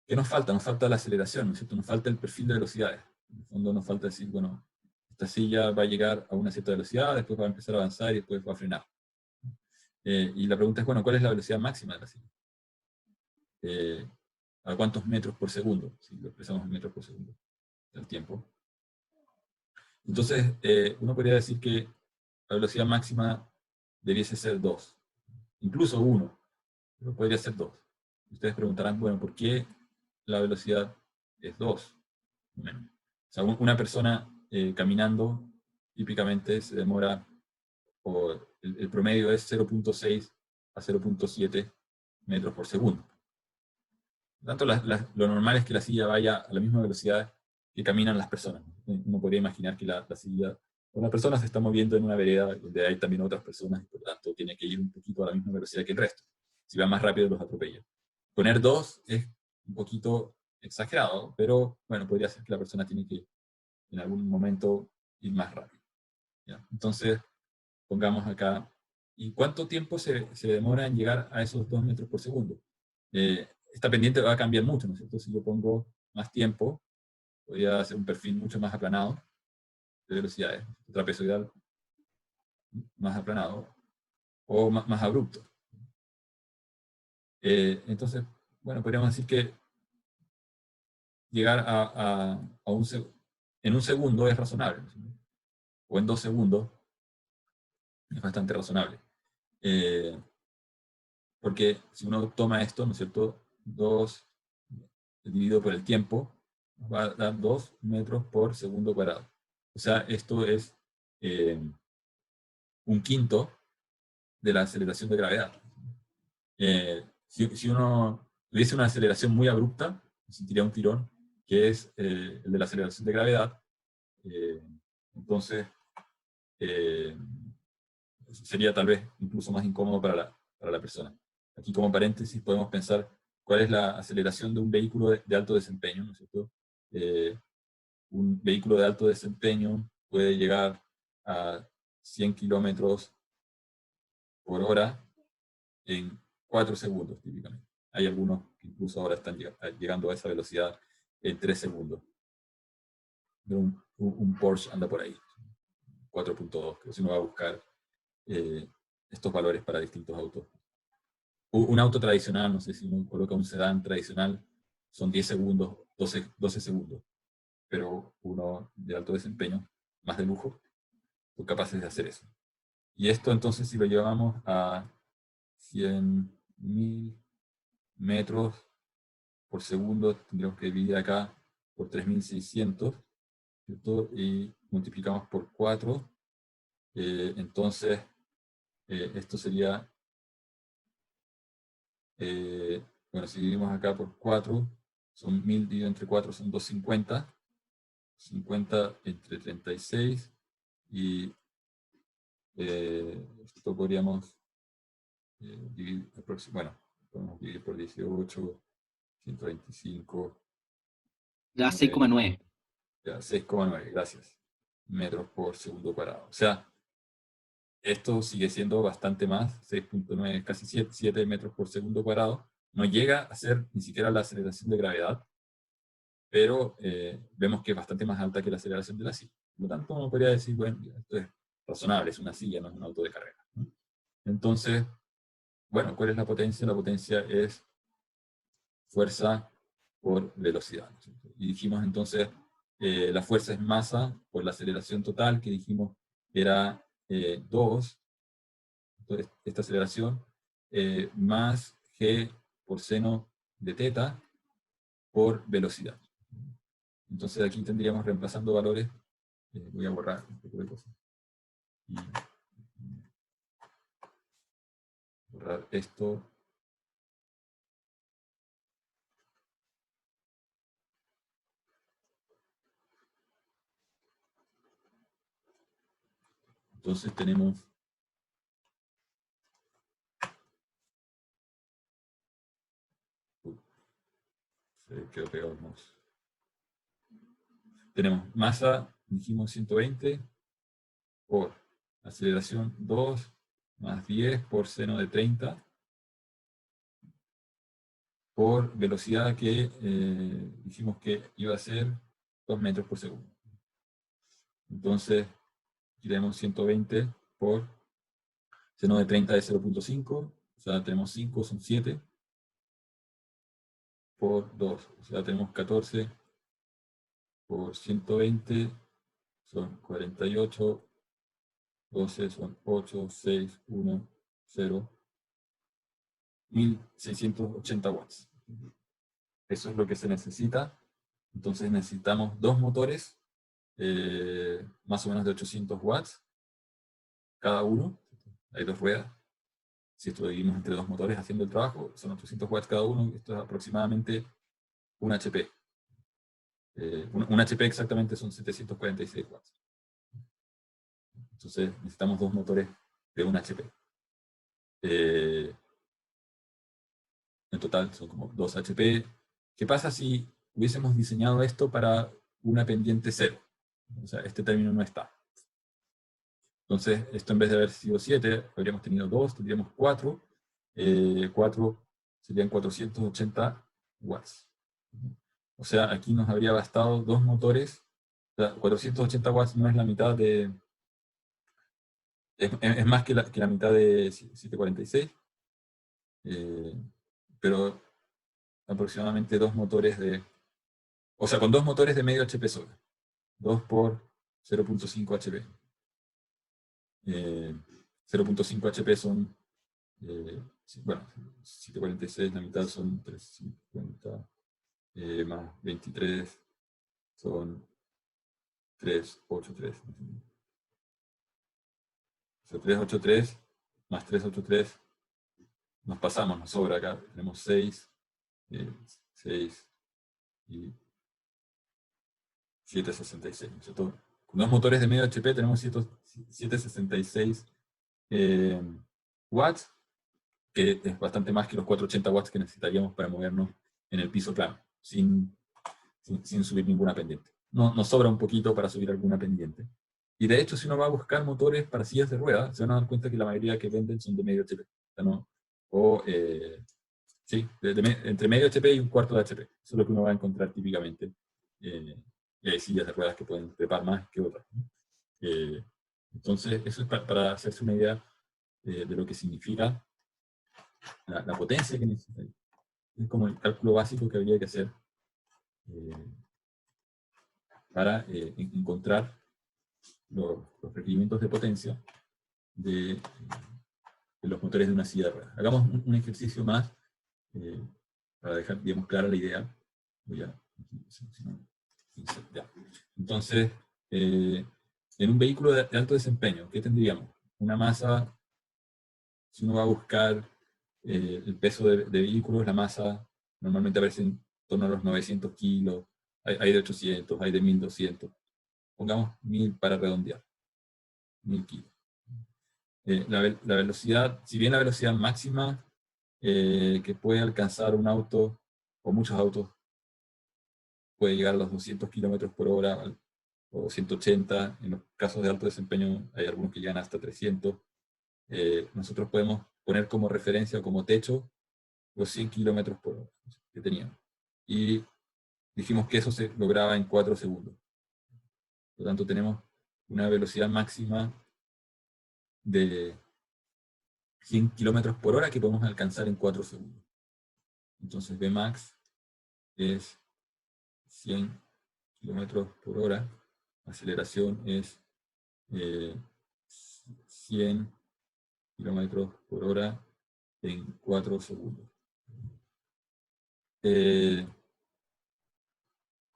¿Qué nos falta? Nos falta la aceleración, ¿no es cierto? Nos falta el perfil de velocidades. En el fondo nos falta decir, bueno, esta silla va a llegar a una cierta velocidad, después va a empezar a avanzar y después va a frenar. Y la pregunta es, bueno, ¿cuál es la velocidad máxima de la silla? ¿A cuántos metros por segundo? Si lo expresamos en metros por segundo del tiempo. Entonces, uno podría decir que la velocidad máxima debiese ser 2, incluso 1, pero podría ser 2. Ustedes preguntarán, bueno, ¿por qué la velocidad es 2? Bueno, o sea, una persona caminando típicamente se demora, o el promedio es 0.6 a 0.7 metros por segundo. Por lo tanto, lo normal es que la silla vaya a la misma velocidad que caminan las personas. Uno podría imaginar que la silla o la persona se está moviendo en una vereda donde hay también otras personas y por lo tanto tiene que ir un poquito a la misma velocidad que el resto. Si va más rápido los atropella. Poner 2 es un poquito exagerado, pero bueno, podría ser que la persona tiene que en algún momento ir más rápido. ¿Ya? Entonces, pongamos acá, ¿y cuánto tiempo se demora en llegar a esos 2 metros por segundo? Esta pendiente va a cambiar mucho, ¿no es cierto? Si yo pongo más tiempo, podría hacer un perfil mucho más aplanado de velocidades, trapezoidal más aplanado o más abrupto. Entonces, bueno, podríamos decir que llegar en un segundo es razonable, ¿no? O en 2 segundos es bastante razonable. Porque si uno toma esto, ¿no es cierto? 2 dividido por el tiempo, nos va a dar 2 metros por segundo cuadrado. O sea, esto es un quinto de la aceleración de gravedad. Si uno tuviese una aceleración muy abrupta, sentiría un tirón, que es el de la aceleración de gravedad. Entonces, sería tal vez incluso más incómodo para la persona. Aquí como paréntesis podemos pensar cuál es la aceleración de un vehículo de alto desempeño, ¿no es cierto? Un vehículo de alto desempeño puede llegar a 100 kilómetros por hora en 4 segundos típicamente. Hay algunos que incluso ahora están llegando a esa velocidad en 3 segundos. Un Porsche anda por ahí, 4.2, creo, si uno va a buscar estos valores para distintos autos. Un auto tradicional, no sé si uno coloca un sedán tradicional, son 10 segundos, 12 segundos, pero uno de alto desempeño, más de lujo, son capaces de hacer eso. Y esto entonces si lo llevamos a 100.000 metros por segundo, tendríamos que dividir acá por 3.600, ¿cierto? Y multiplicamos por 4, entonces esto sería, bueno, si dividimos acá por 4, son 1000 dividido entre 4 son 250, 50 entre 36, y esto podríamos dividir, bueno, podemos dividir por 18, 125, Da 9, 6,9. ya, 6,9, gracias, metros por segundo cuadrado. O sea, esto sigue siendo bastante más, 6,9, casi 7 metros por segundo cuadrado. No llega a ser ni siquiera la aceleración de gravedad, pero vemos que es bastante más alta que la aceleración de la silla. Por lo tanto, uno podría decir, bueno, esto es razonable, es una silla, no es un auto de carrera, ¿no? Entonces, bueno, ¿cuál es la potencia? La potencia es fuerza por velocidad, ¿no? Y dijimos entonces, la fuerza es masa por la aceleración total, que dijimos era 2, entonces esta aceleración, más g por seno de teta por velocidad. Entonces aquí tendríamos, reemplazando valores, voy a borrar un poco de cosas. Y borrar esto. Entonces tenemos se quedó pegado el mouse. Tenemos masa, dijimos 120, por aceleración 2, más 10 por seno de 30, por velocidad que dijimos que iba a ser 2 metros por segundo. Entonces, aquí tenemos 120 por seno de 30 de 0,5, o sea, tenemos 5, son 7, por 2, o sea, tenemos 14 por 120, son 48, 12 son 8, 6, 1, 0, 1680 watts. Eso es lo que se necesita. Entonces necesitamos dos motores, más o menos de 800 watts cada uno. Hay dos ruedas. Si esto lo dividimos entre dos motores haciendo el trabajo, son 800 watts cada uno. Esto es aproximadamente un HP. Un HP exactamente son 746 watts. Entonces necesitamos dos motores de 1 HP. En total son como 2 HP. ¿Qué pasa si hubiésemos diseñado esto para una pendiente 0? O sea, este término no está. Entonces, esto en vez de haber sido 7, habríamos tenido 2, tendríamos 4. 4 serían 480 watts. O sea, aquí nos habría bastado dos motores. O sea, 480 watts no es la mitad de... Es más que la mitad de 746. Pero aproximadamente dos motores de... O sea, con dos motores de medio HP solo. 2 por 0.5 HP. 0.5 HP son... bueno, 746, la mitad son 350, más 23 son 383. O sea, 383 más 383, nos pasamos, nos sobra acá. Tenemos 6, 6 y 766. ¿Cierto? Con dos motores de medio HP tenemos 766 watts, que es bastante más que los 480 watts que necesitaríamos para movernos en el piso plano, sin subir ninguna pendiente. Nos sobra un poquito para subir alguna pendiente. Y de hecho, si uno va a buscar motores para sillas de ruedas, se van a dar cuenta que la mayoría que venden son de medio HP. ¿No? O, sí, entre medio HP y un cuarto de HP. Eso es lo que uno va a encontrar típicamente. Y hay sillas de ruedas que pueden trepar más que otras, ¿no? Entonces, eso es para hacerse una idea de lo que significa la potencia que necesita. Es como el cálculo básico que habría que hacer para encontrar los requerimientos de potencia de en los motores de una silla de ruedas. Hagamos un ejercicio más para dejar, digamos, clara la idea. Voy a, ya. Entonces, en un vehículo de alto desempeño, ¿qué tendríamos? Una masa, si uno va a buscar el peso de vehículos, la masa normalmente aparece en torno a los 900 kilos, hay de 800, hay de 1200, pongamos 1000 para redondear, 1000 kilos. La velocidad, si bien la velocidad máxima que puede alcanzar un auto, o muchos autos, puede llegar a los 200 kilómetros por hora, o 180, en los casos de alto desempeño hay algunos que llegan hasta 300, nosotros podemos poner como referencia o como techo los 100 kilómetros por hora que teníamos. Y dijimos que eso se lograba en 4 segundos. Por lo tanto, tenemos una velocidad máxima de 100 kilómetros por hora que podemos alcanzar en 4 segundos. Entonces, Vmax es 100 kilómetros por hora. Aceleración es 100 kilómetros por hora en 4 segundos.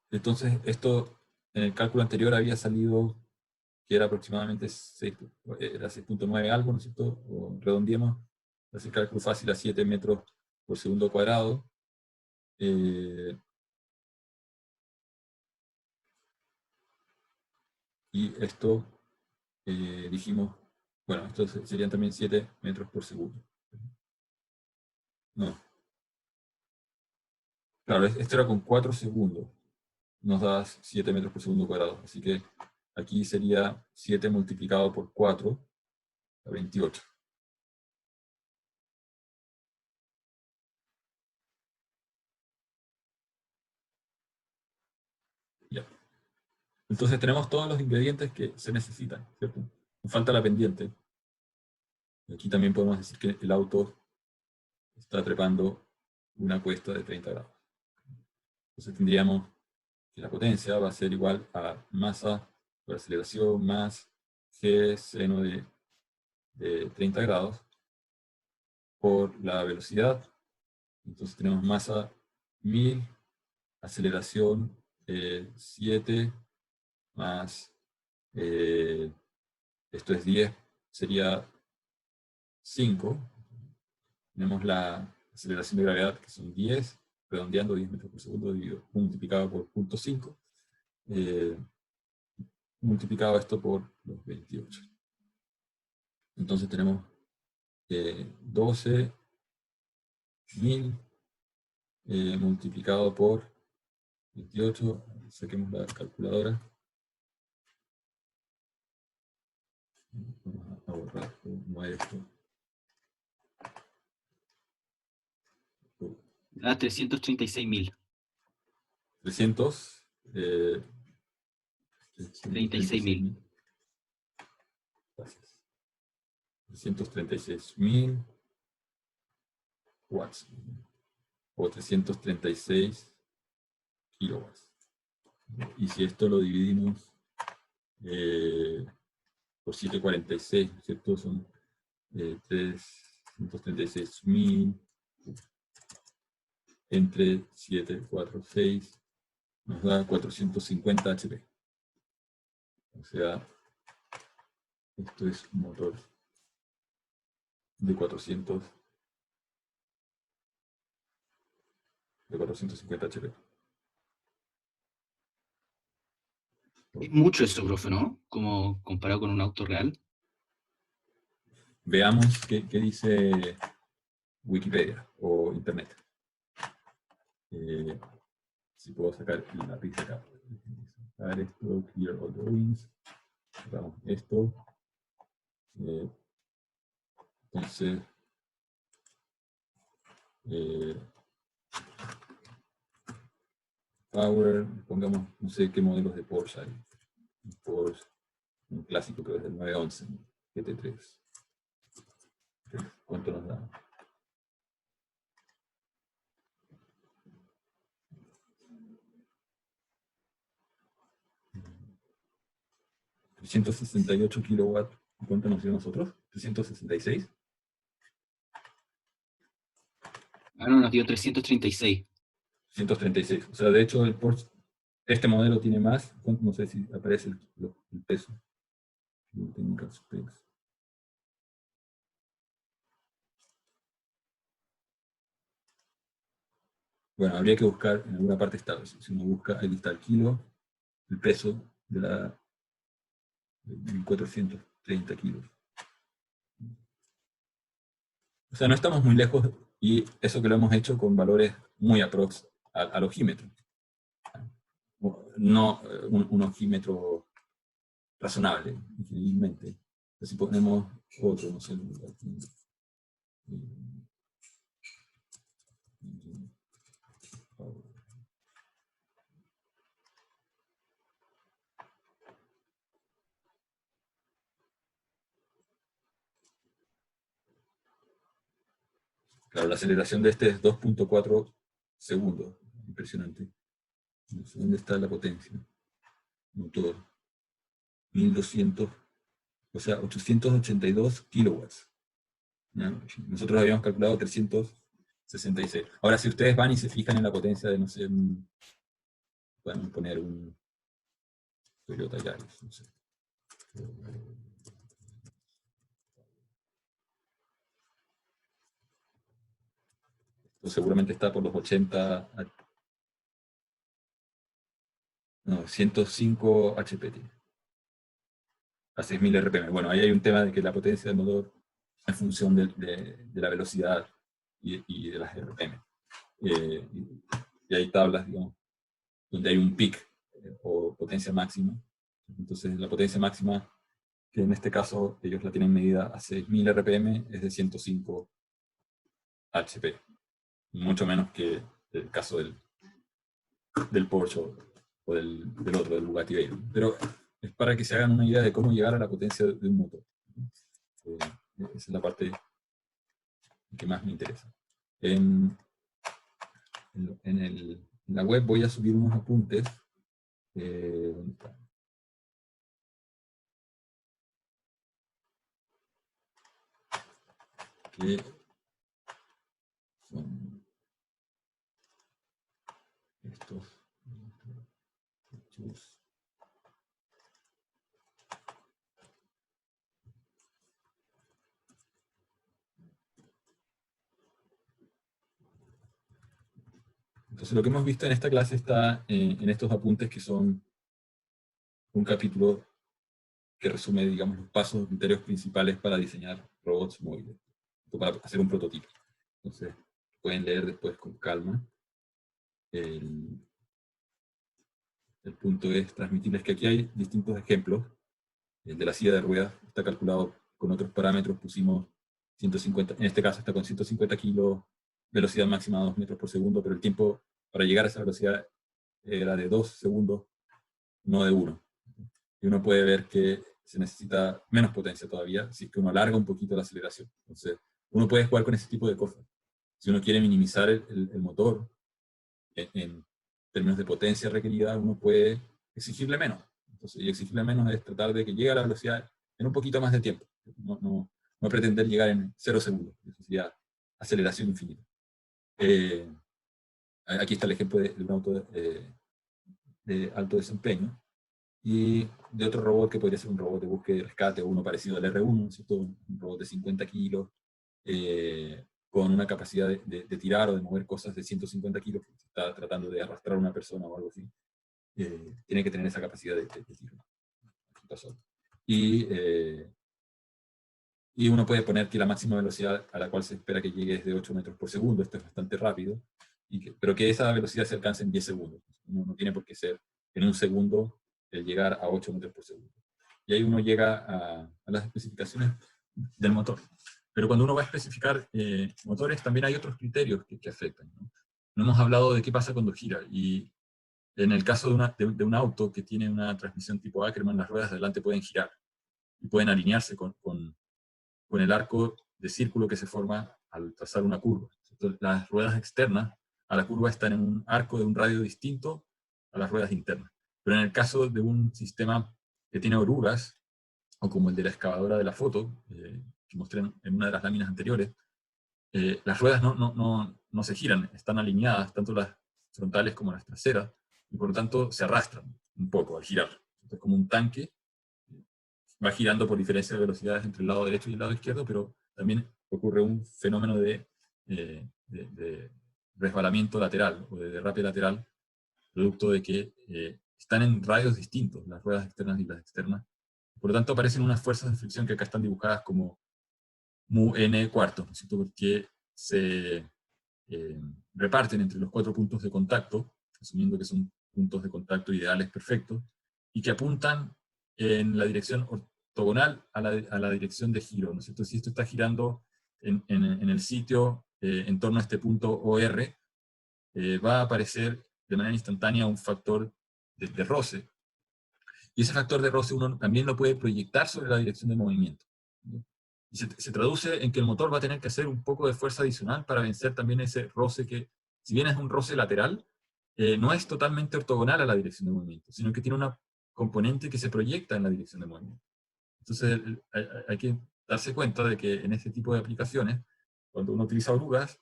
Entonces, esto en el cálculo anterior había salido que era aproximadamente 6.9 algo, ¿no es cierto? O redondeemos, hace el cálculo fácil a 7 metros por segundo cuadrado. Y esto, dijimos, bueno, esto serían también 7 metros por segundo. No. Claro, esto era con 4 segundos. Nos da 7 metros por segundo cuadrado. Así que aquí sería 7 multiplicado por 4, a 28. Ya. Entonces tenemos todos los ingredientes que se necesitan, ¿cierto? Nos falta la pendiente. Aquí también podemos decir que el auto está trepando una cuesta de 30 grados. Entonces tendríamos que la potencia va a ser igual a masa por aceleración más g seno de 30 grados por la velocidad. Entonces tenemos masa 1000, aceleración 7, más esto es 10, sería 5. Tenemos la aceleración de gravedad, que son 10, redondeando 10 metros por segundo, multiplicado por 0.5, multiplicado esto por los 28. Entonces tenemos 12.000 multiplicado por 28, saquemos la calculadora. Vamos a borrar como esto. A 336.000. 336.000. Gracias. 336.000 watts. O 336 kilowatts. Y si esto lo dividimos por 746, ¿cierto? Son 336.000 entre 746 nos da 450 HP. O sea, esto es un motor de 450 HP. Es mucho eso, profe, ¿no? Como comparado con un auto real. Veamos qué dice Wikipedia o Internet. Si puedo sacar el lápiz acá. Sacar esto, clear all drawings. Sacamos esto. Entonces, Power, pongamos, no sé qué modelos de Porsche hay. Porsche, un clásico que es del 911, GT3. ¿Cuánto nos da? ¿368 kilowatts? ¿Cuánto nos dio nosotros? ¿366? Ah, no, nos dio 336. 136. O sea, de hecho, el Porsche, este modelo tiene más. No sé si aparece el peso. Technical specs. Bueno, habría que buscar, en alguna parte está, si uno busca, ahí está el kilo, el peso de la 1430 kilos. O sea, no estamos muy lejos, y eso que lo hemos hecho con valores muy aprox al ojímetro. No un ojímetro razonable, infelizmente. Si ponemos otro, no sé, claro, la aceleración de este es 2.4 segundos. Impresionante. No sé dónde está la potencia. Motor. 1200, o sea, 882 kilowatts. ¿Ya? Nosotros habíamos calculado 366. Ahora, si ustedes van y se fijan en la potencia de, no sé, pueden poner un Toyota Yaris, no sé. Esto seguramente está por los 80, no, 105 HP a 6000 RPM. Bueno, ahí hay un tema de que la potencia del motor en función de la velocidad y de las RPM. Y hay tablas, digamos, donde hay un peak o potencia máxima. Entonces, la potencia máxima, que en este caso ellos la tienen medida a 6000 RPM, es de 105 HP. Mucho menos que el caso del Porsche o del otro, del Bugatti Veyron. Pero es para que se hagan una idea de cómo llegar a la potencia de un motor. Esa es la parte que más me interesa. En la web voy a subir unos apuntes. ¿Dónde está? Que son estos. Entonces, lo que hemos visto en esta clase está en estos apuntes, que son un capítulo que resume, digamos, los pasos, criterios principales para diseñar robots móviles, o para hacer un prototipo. Entonces, pueden leer después con calma. El punto es transmitirles que aquí hay distintos ejemplos. El de la silla de ruedas está calculado con otros parámetros. Pusimos 150, en este caso está con 150 kilos, velocidad máxima de 2 metros por segundo, pero el tiempo para llegar a esa velocidad era de 2 segundos, no de 1. Y uno puede ver que se necesita menos potencia todavía si es que uno alarga un poquito la aceleración. Entonces, uno puede jugar con ese tipo de cosas. Si uno quiere minimizar el motor en términos de potencia requerida, uno puede exigirle menos. Entonces, y exigirle menos es tratar de que llegue a la velocidad en un poquito más de tiempo. No pretender llegar en 0 segundos. Eso sería aceleración infinita. Aquí está el ejemplo de un auto de alto desempeño, y de otro robot que podría ser un robot de búsqueda y rescate, o uno parecido al R1, ¿cierto? Un robot de 50 kilos, con una capacidad de tirar o de mover cosas de 150 kilos, que está tratando de arrastrar a una persona o algo así. Tiene que tener esa capacidad de tiro. Y uno puede poner que la máxima velocidad a la cual se espera que llegue es de 8 metros por segundo. Esto es bastante rápido, pero que esa velocidad se alcance en 10 segundos. No tiene por qué ser en un segundo el llegar a 8 metros por segundo. Y ahí uno llega a las especificaciones del motor. Pero cuando uno va a especificar motores, también hay otros criterios que afectan, ¿no? No hemos hablado de qué pasa cuando gira, y en el caso de un auto que tiene una transmisión tipo Ackermann, las ruedas de adelante pueden girar y pueden alinearse con el arco de círculo que se forma al trazar una curva. Entonces, las ruedas externas a la curva están en un arco de un radio distinto a las ruedas internas. Pero en el caso de un sistema que tiene orugas, o como el de la excavadora de la foto, que mostré en una de las láminas anteriores, las ruedas no se giran, están alineadas, tanto las frontales como las traseras, y por lo tanto se arrastran un poco al girar. Es como un tanque, va girando por diferencia de velocidades entre el lado derecho y el lado izquierdo, pero también ocurre un fenómeno de resbalamiento lateral o de derrape lateral, producto de que están en radios distintos, las ruedas externas y las externas. Por lo tanto, aparecen unas fuerzas de fricción que acá están dibujadas como mu n cuartos, ¿no es cierto? Porque se reparten entre los 4 puntos de contacto, asumiendo que son puntos de contacto ideales perfectos, y que apuntan en la dirección ortogonal a la dirección de giro, ¿no es cierto? Si esto está girando en el sitio en torno a este punto OR, va a aparecer de manera instantánea un factor de roce, y ese factor de roce uno también lo puede proyectar sobre la dirección de movimiento. Y se traduce en que el motor va a tener que hacer un poco de fuerza adicional para vencer también ese roce que, si bien es un roce lateral, no es totalmente ortogonal a la dirección de movimiento, sino que tiene una componente que se proyecta en la dirección de movimiento. Entonces hay que darse cuenta de que en este tipo de aplicaciones, cuando uno utiliza orugas,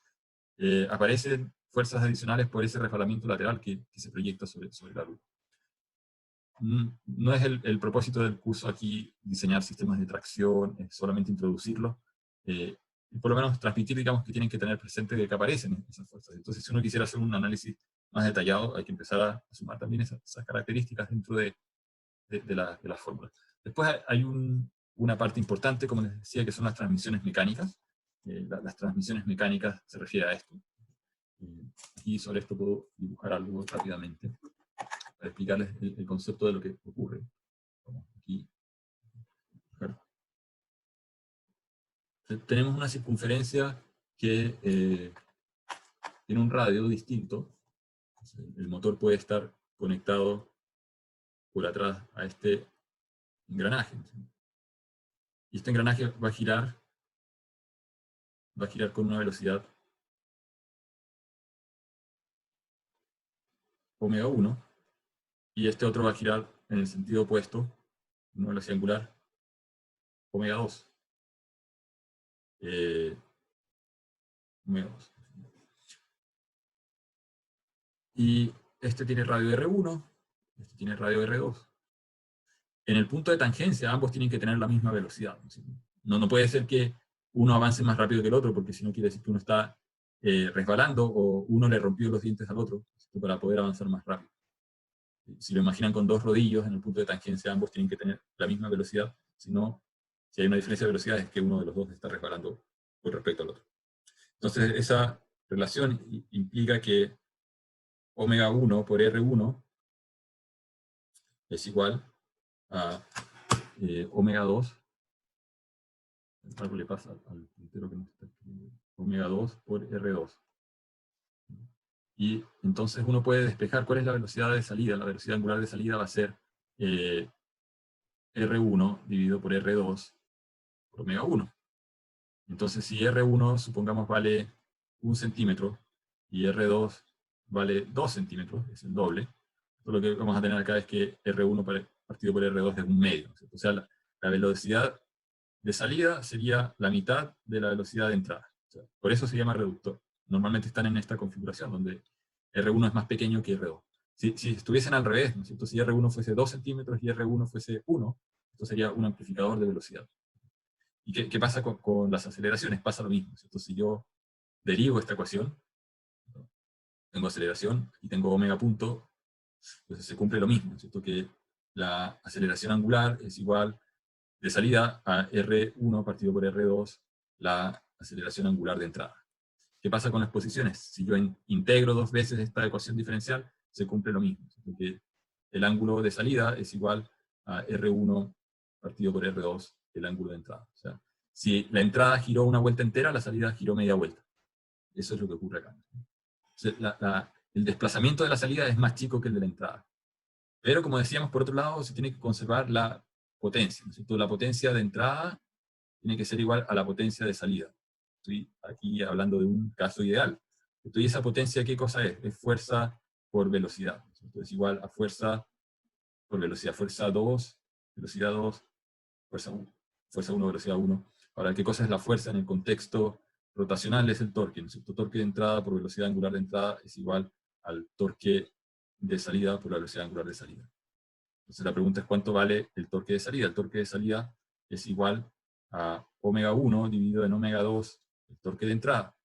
aparecen fuerzas adicionales por ese resbalamiento lateral que se proyecta sobre la oruga. No es el propósito del curso aquí diseñar sistemas de tracción, es solamente introducirlos, y por lo menos transmitir, digamos, que tienen que tener presente de que aparecen esas fuerzas. Entonces, si uno quisiera hacer un análisis más detallado, hay que empezar a sumar también esas características dentro de las fórmulas. Después hay una parte importante, como les decía, que son las transmisiones mecánicas. Las transmisiones mecánicas se refiere a esto. Y sobre esto puedo dibujar algo rápidamente para explicarles el concepto de lo que ocurre. Vamos aquí. Tenemos una circunferencia que tiene un radio distinto. El motor puede estar conectado por atrás a este engranaje. Y este engranaje va a girar con una velocidad omega 1, y este otro va a girar en el sentido opuesto, una velocidad angular, omega 2. Omega 2. Y este tiene radio R1, este tiene radio R2. En el punto de tangencia, ambos tienen que tener la misma velocidad. No puede ser que uno avance más rápido que el otro, porque si no quiere decir que uno está resbalando o uno le rompió los dientes al otro para poder avanzar más rápido. Si lo imaginan con dos rodillos en el punto de tangencia, ambos tienen que tener la misma velocidad. Si no, si hay una diferencia de velocidad, es que uno de los dos está resbalando con respecto al otro. Entonces, esa relación implica que omega 1 por R1 es igual a omega 2. Algo le pasa al puntero que no está escribiendo. Omega 2 por R2. Y entonces uno puede despejar cuál es la velocidad de salida. La velocidad angular de salida va a ser R1 dividido por R2 por omega 1. Entonces si R1, supongamos, vale 1 centímetro y R2 vale 2 centímetros, es el doble, lo que vamos a tener acá es que R1 partido por R2 es 1/2. O sea, la velocidad de salida sería la mitad de la velocidad de entrada. O sea, por eso se llama reductor. Normalmente están en esta configuración, donde R1 es más pequeño que R2. Si estuviesen al revés, ¿no es cierto? Si R1 fuese 2 centímetros y R1 fuese 1, esto sería un amplificador de velocidad. ¿Y qué pasa con las aceleraciones? Pasa lo mismo, ¿cierto? Si yo derivo esta ecuación, tengo aceleración y tengo omega punto, entonces se cumple lo mismo, ¿cierto? Que la aceleración angular es igual de salida a R1 partido por R2, la aceleración angular de entrada. ¿Qué pasa con las posiciones? Si yo integro 2 veces esta ecuación diferencial, se cumple lo mismo, porque el ángulo de salida es igual a R1 partido por R2, el ángulo de entrada. O sea, si la entrada giró una vuelta entera, la salida giró media vuelta. Eso es lo que ocurre acá. El desplazamiento de la salida es más chico que el de la entrada. Pero como decíamos, por otro lado, se tiene que conservar la potencia, ¿no es cierto? La potencia de entrada tiene que ser igual a la potencia de salida. Estoy aquí hablando de un caso ideal. ¿Y esa potencia qué cosa es? Es fuerza por velocidad. Es igual a fuerza por velocidad. Fuerza 2, velocidad 2, fuerza 1, velocidad 1. Ahora, ¿qué cosa es la fuerza en el contexto rotacional es el torque, ¿no es cierto? Torque de entrada por velocidad angular de entrada es igual al torque de salida por la velocidad angular de salida. Entonces la pregunta es cuánto vale el torque de salida. El torque de salida es igual a omega 1 dividido en omega 2, el torque de entrada,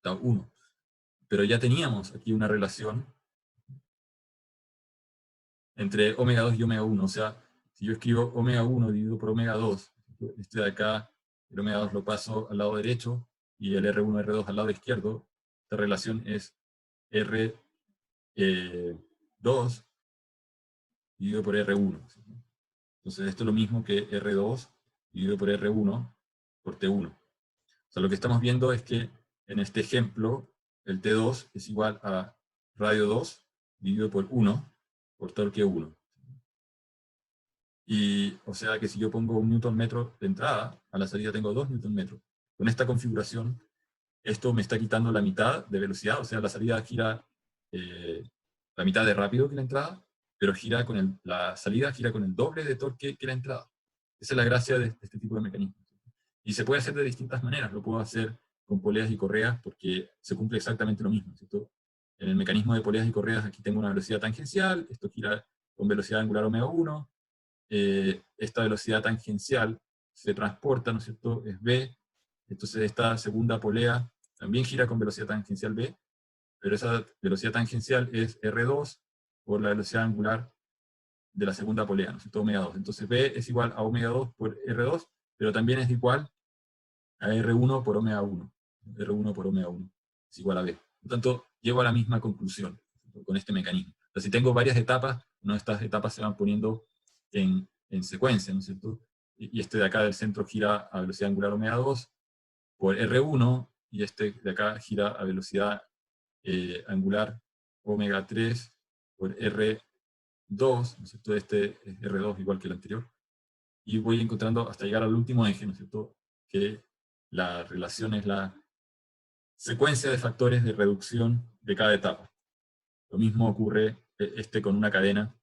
tau 1. Pero ya teníamos aquí una relación entre omega 2 y omega 1. O sea, si yo escribo omega 1 dividido por omega 2, este de acá, el omega 2 lo paso al lado derecho, y el R1, R2 al lado izquierdo, esta relación es R2 dividido por R1. Entonces esto es lo mismo que R2 dividido por R1 por T1. O sea, lo que estamos viendo es que en este ejemplo, el T2 es igual a radio 2 dividido por 1 por torque 1. Y, o sea que si yo pongo 1 Newton metro de entrada, a la salida tengo 2 Newton metros. Con esta configuración, esto me está quitando la mitad de velocidad, o sea, la salida gira la mitad de rápido que la entrada, pero la salida gira con el doble de torque que la entrada. Esa es la gracia de este tipo de mecanismos. Y se puede hacer de distintas maneras. Lo puedo hacer con poleas y correas porque se cumple exactamente lo mismo, ¿cierto? En el mecanismo de poleas y correas aquí tengo una velocidad tangencial, esto gira con velocidad angular omega 1, esta velocidad tangencial se transporta, ¿no es cierto?, es v, entonces esta segunda polea también gira con velocidad tangencial v, pero esa velocidad tangencial es R2 por la velocidad angular de la segunda polea, ¿no es cierto?, omega 2. Entonces v es igual a omega 2 por R2, pero también es igual a R1 por omega 1. R1 por omega 1 es igual a v. Por lo tanto, llego a la misma conclusión con este mecanismo. O sea, si tengo varias etapas, una de estas etapas se van poniendo en secuencia, ¿no es cierto? Y este de acá del centro gira a velocidad angular omega 2 por R1, y este de acá gira a velocidad angular omega 3 por R2, ¿no es cierto? Este es R2 igual que el anterior. Y voy encontrando hasta llegar al último eje, ¿no es cierto? Que la relación es la secuencia de factores de reducción de cada etapa. Lo mismo ocurre con una cadena,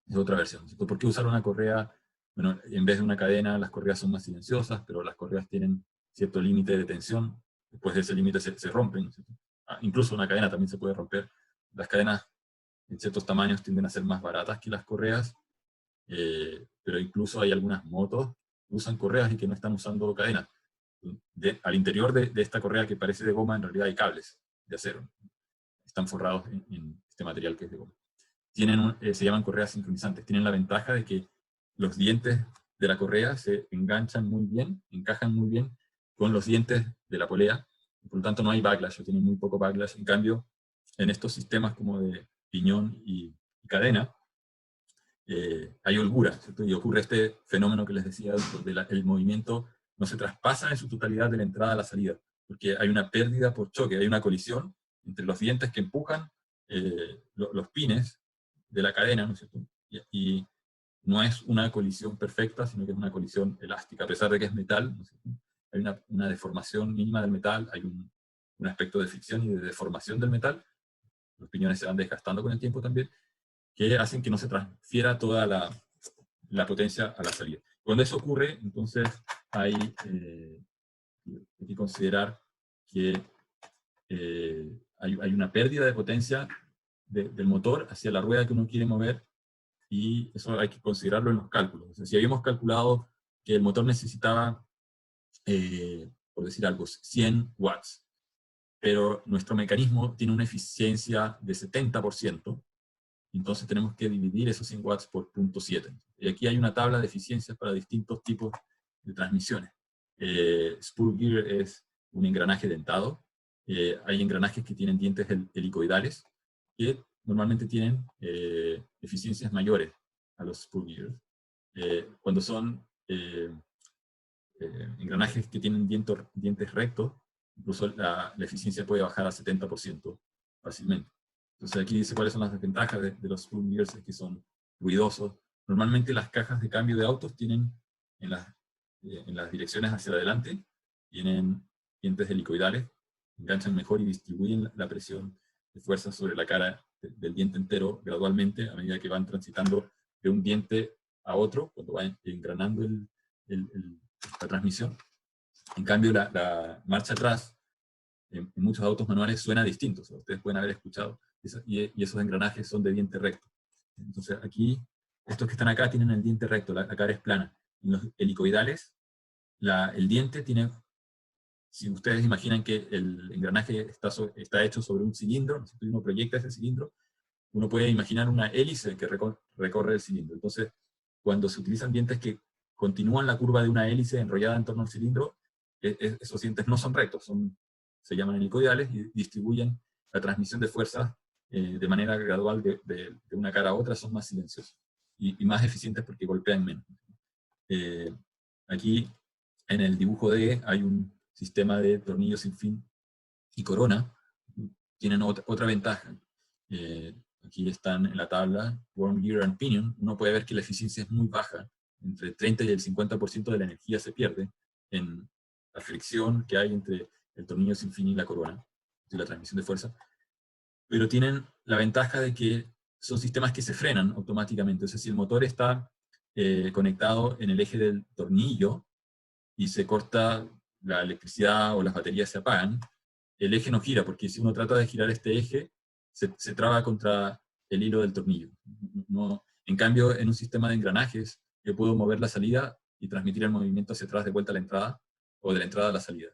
es otra versión, ¿cierto? ¿Por qué usar una correa? Bueno, en vez de una cadena, las correas son más silenciosas, pero las correas tienen cierto límite de tensión. Después de ese límite se rompen, ¿no es cierto? Incluso una cadena también se puede romper. Las cadenas en ciertos tamaños tienden a ser más baratas que las correas, pero incluso hay algunas motos que usan correas y que no están usando cadenas. Al interior de esta correa que parece de goma, en realidad hay cables de acero. Están forrados en este material que es de goma. Se llaman correas sincronizantes. Tienen la ventaja de que los dientes de la correa se enganchan muy bien, encajan muy bien con los dientes de la polea, y por lo tanto no hay backlash, o tienen muy poco backlash. En cambio, en estos sistemas como de piñón y cadena, hay holgura, ¿cierto? Y ocurre este fenómeno que les decía, donde el movimiento no se traspasa en su totalidad de la entrada a la salida, porque hay una pérdida por choque, hay una colisión entre los dientes que empujan los pines de la cadena, ¿no es cierto? Y no es una colisión perfecta, sino que es una colisión elástica, a pesar de que es metal, ¿no es cierto? Hay una deformación mínima del metal, hay un aspecto de fricción y de deformación del metal, los piñones se van desgastando con el tiempo también, que hacen que no se transfiera toda la potencia a la salida. Cuando eso ocurre, entonces hay que considerar que hay una pérdida de potencia del motor hacia la rueda que uno quiere mover, y eso hay que considerarlo en los cálculos. O sea, si habíamos calculado que el motor necesitaba, por decir algo, 100 watts, pero nuestro mecanismo tiene una eficiencia de 70%, entonces tenemos que dividir esos 100 watts por 0.7. Y aquí hay una tabla de eficiencias para distintos tipos de transmisiones. Spool gear es un engranaje dentado. Hay engranajes que tienen dientes helicoidales, que normalmente tienen eficiencias mayores a los spool gears. Cuando son engranajes que tienen dientes rectos, incluso la eficiencia puede bajar a 70% fácilmente. Entonces aquí dice cuáles son las desventajas de los spool gears, es que son ruidosos. Normalmente las cajas de cambio de autos tienen en las direcciones hacia adelante, tienen dientes helicoidales, enganchan mejor y distribuyen la presión de fuerza sobre la cara del diente entero gradualmente a medida que van transitando de un diente a otro, cuando van engranando la transmisión. En cambio, la marcha atrás, en muchos autos manuales suena distinto, o sea, ustedes pueden haber escuchado, y esos engranajes son de diente recto. Entonces aquí, estos que están acá tienen el diente recto, la cara es plana. En los helicoidales, el diente tiene, si ustedes imaginan que el engranaje está hecho sobre un cilindro, si uno proyecta ese cilindro, uno puede imaginar una hélice que recorre el cilindro. Entonces, cuando se utilizan dientes que continúan la curva de una hélice enrollada en torno al cilindro, esos dientes no son rectos, se llaman helicoidales y distribuyen la transmisión de fuerzas de manera gradual de una cara a otra, son más silenciosos y más eficientes porque golpean menos. Aquí, en el dibujo D, hay un sistema de tornillos sin fin y corona. Tienen otra ventaja. Aquí están en la tabla, worm, gear and pinion. Uno puede ver que la eficiencia es muy baja. Entre el 30 y el 50% de la energía se pierde en la fricción que hay entre el tornillo sin fin y la corona, y la transmisión de fuerza. Pero tienen la ventaja de que son sistemas que se frenan automáticamente. O sea, si el motor está conectado en el eje del tornillo y se corta la electricidad o las baterías se apagan, el eje no gira, porque si uno trata de girar este eje, se traba contra el hilo del tornillo. No, en cambio, en un sistema de engranajes, yo puedo mover la salida y transmitir el movimiento hacia atrás de vuelta a la entrada, o de la entrada a la salida.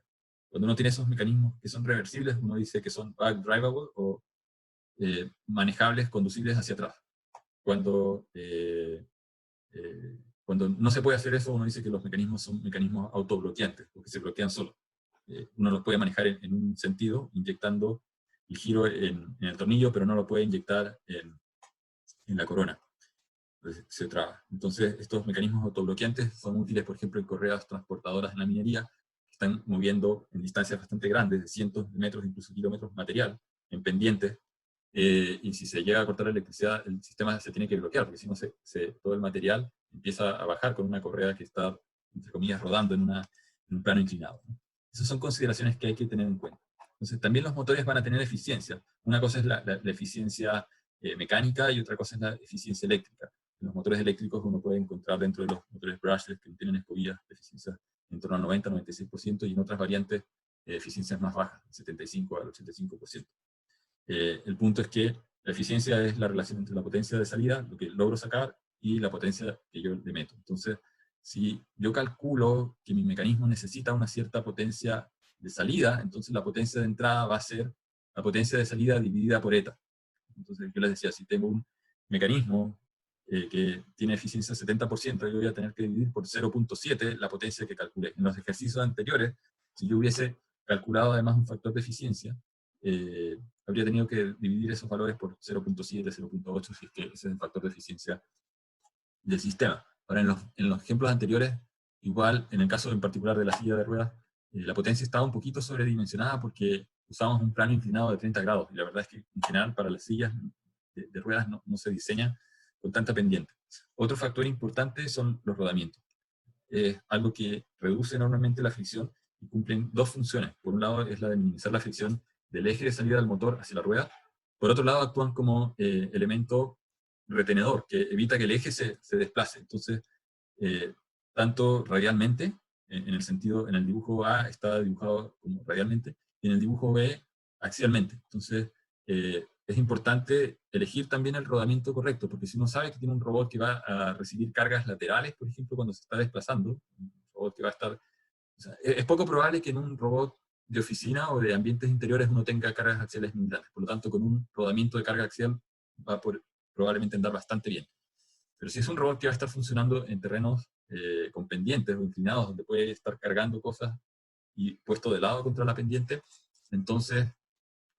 Cuando uno tiene esos mecanismos que son reversibles, uno dice que son back drivable o manejables, conducibles hacia atrás. Cuando no se puede hacer eso, uno dice que los mecanismos son mecanismos autobloqueantes, porque se bloquean solos. Uno los puede manejar en un sentido, inyectando el giro en el tornillo, pero no lo puede inyectar en la corona. Entonces, se traba. Entonces, estos mecanismos autobloqueantes son útiles, por ejemplo, en correas transportadoras en la minería, que están moviendo en distancias bastante grandes, de cientos de metros, incluso kilómetros, material, en pendientes, y si se llega a cortar la electricidad, el sistema se tiene que bloquear, porque si no, todo el material empieza a bajar con una correa que está, entre comillas, rodando en un plano inclinado, ¿no? Esas son consideraciones que hay que tener en cuenta. Entonces, también los motores van a tener eficiencia. Una cosa es la eficiencia mecánica y otra cosa es la eficiencia eléctrica. En los motores eléctricos uno puede encontrar dentro de los motores brushless que tienen escobillas de eficiencia en torno al 90-96%, y en otras variantes eficiencias más bajas, del 75 al 85%. El punto es que la eficiencia es la relación entre la potencia de salida, lo que logro sacar, y la potencia que yo le meto. Entonces, si yo calculo que mi mecanismo necesita una cierta potencia de salida, entonces la potencia de entrada va a ser la potencia de salida dividida por eta. Entonces, yo les decía, si tengo un mecanismo que tiene eficiencia 70%, yo voy a tener que dividir por 0.7 la potencia que calculé. En los ejercicios anteriores, si yo hubiese calculado además un factor de eficiencia, habría tenido que dividir esos valores por 0.7, 0.8, si es que ese es el factor de eficiencia del sistema. Ahora, en los ejemplos anteriores, igual, en el caso en particular de la silla de ruedas, la potencia estaba un poquito sobredimensionada porque usamos un plano inclinado de 30 grados, y la verdad es que en general para las sillas de ruedas no se diseña con tanta pendiente. Otro factor importante son los rodamientos. Es algo que reduce enormemente la fricción y cumplen dos funciones. Por un lado es la de minimizar la fricción del eje de salida del motor hacia la rueda. Por otro lado actúan como elemento retenedor, que evita que el eje se desplace. Entonces, tanto radialmente, en el dibujo A está dibujado como radialmente, y en el dibujo B axialmente. Entonces, es importante elegir también el rodamiento correcto, porque si uno sabe que tiene un robot que va a recibir cargas laterales, por ejemplo, cuando se está desplazando, un robot que va a estar... O sea, es poco probable que en un robot de oficina o de ambientes interiores uno tenga cargas axiales muy grandes. Por lo tanto, con un rodamiento de carga axial va a probablemente andar bastante bien. Pero si es un robot que va a estar funcionando en terrenos con pendientes o inclinados, donde puede estar cargando cosas y puesto de lado contra la pendiente, entonces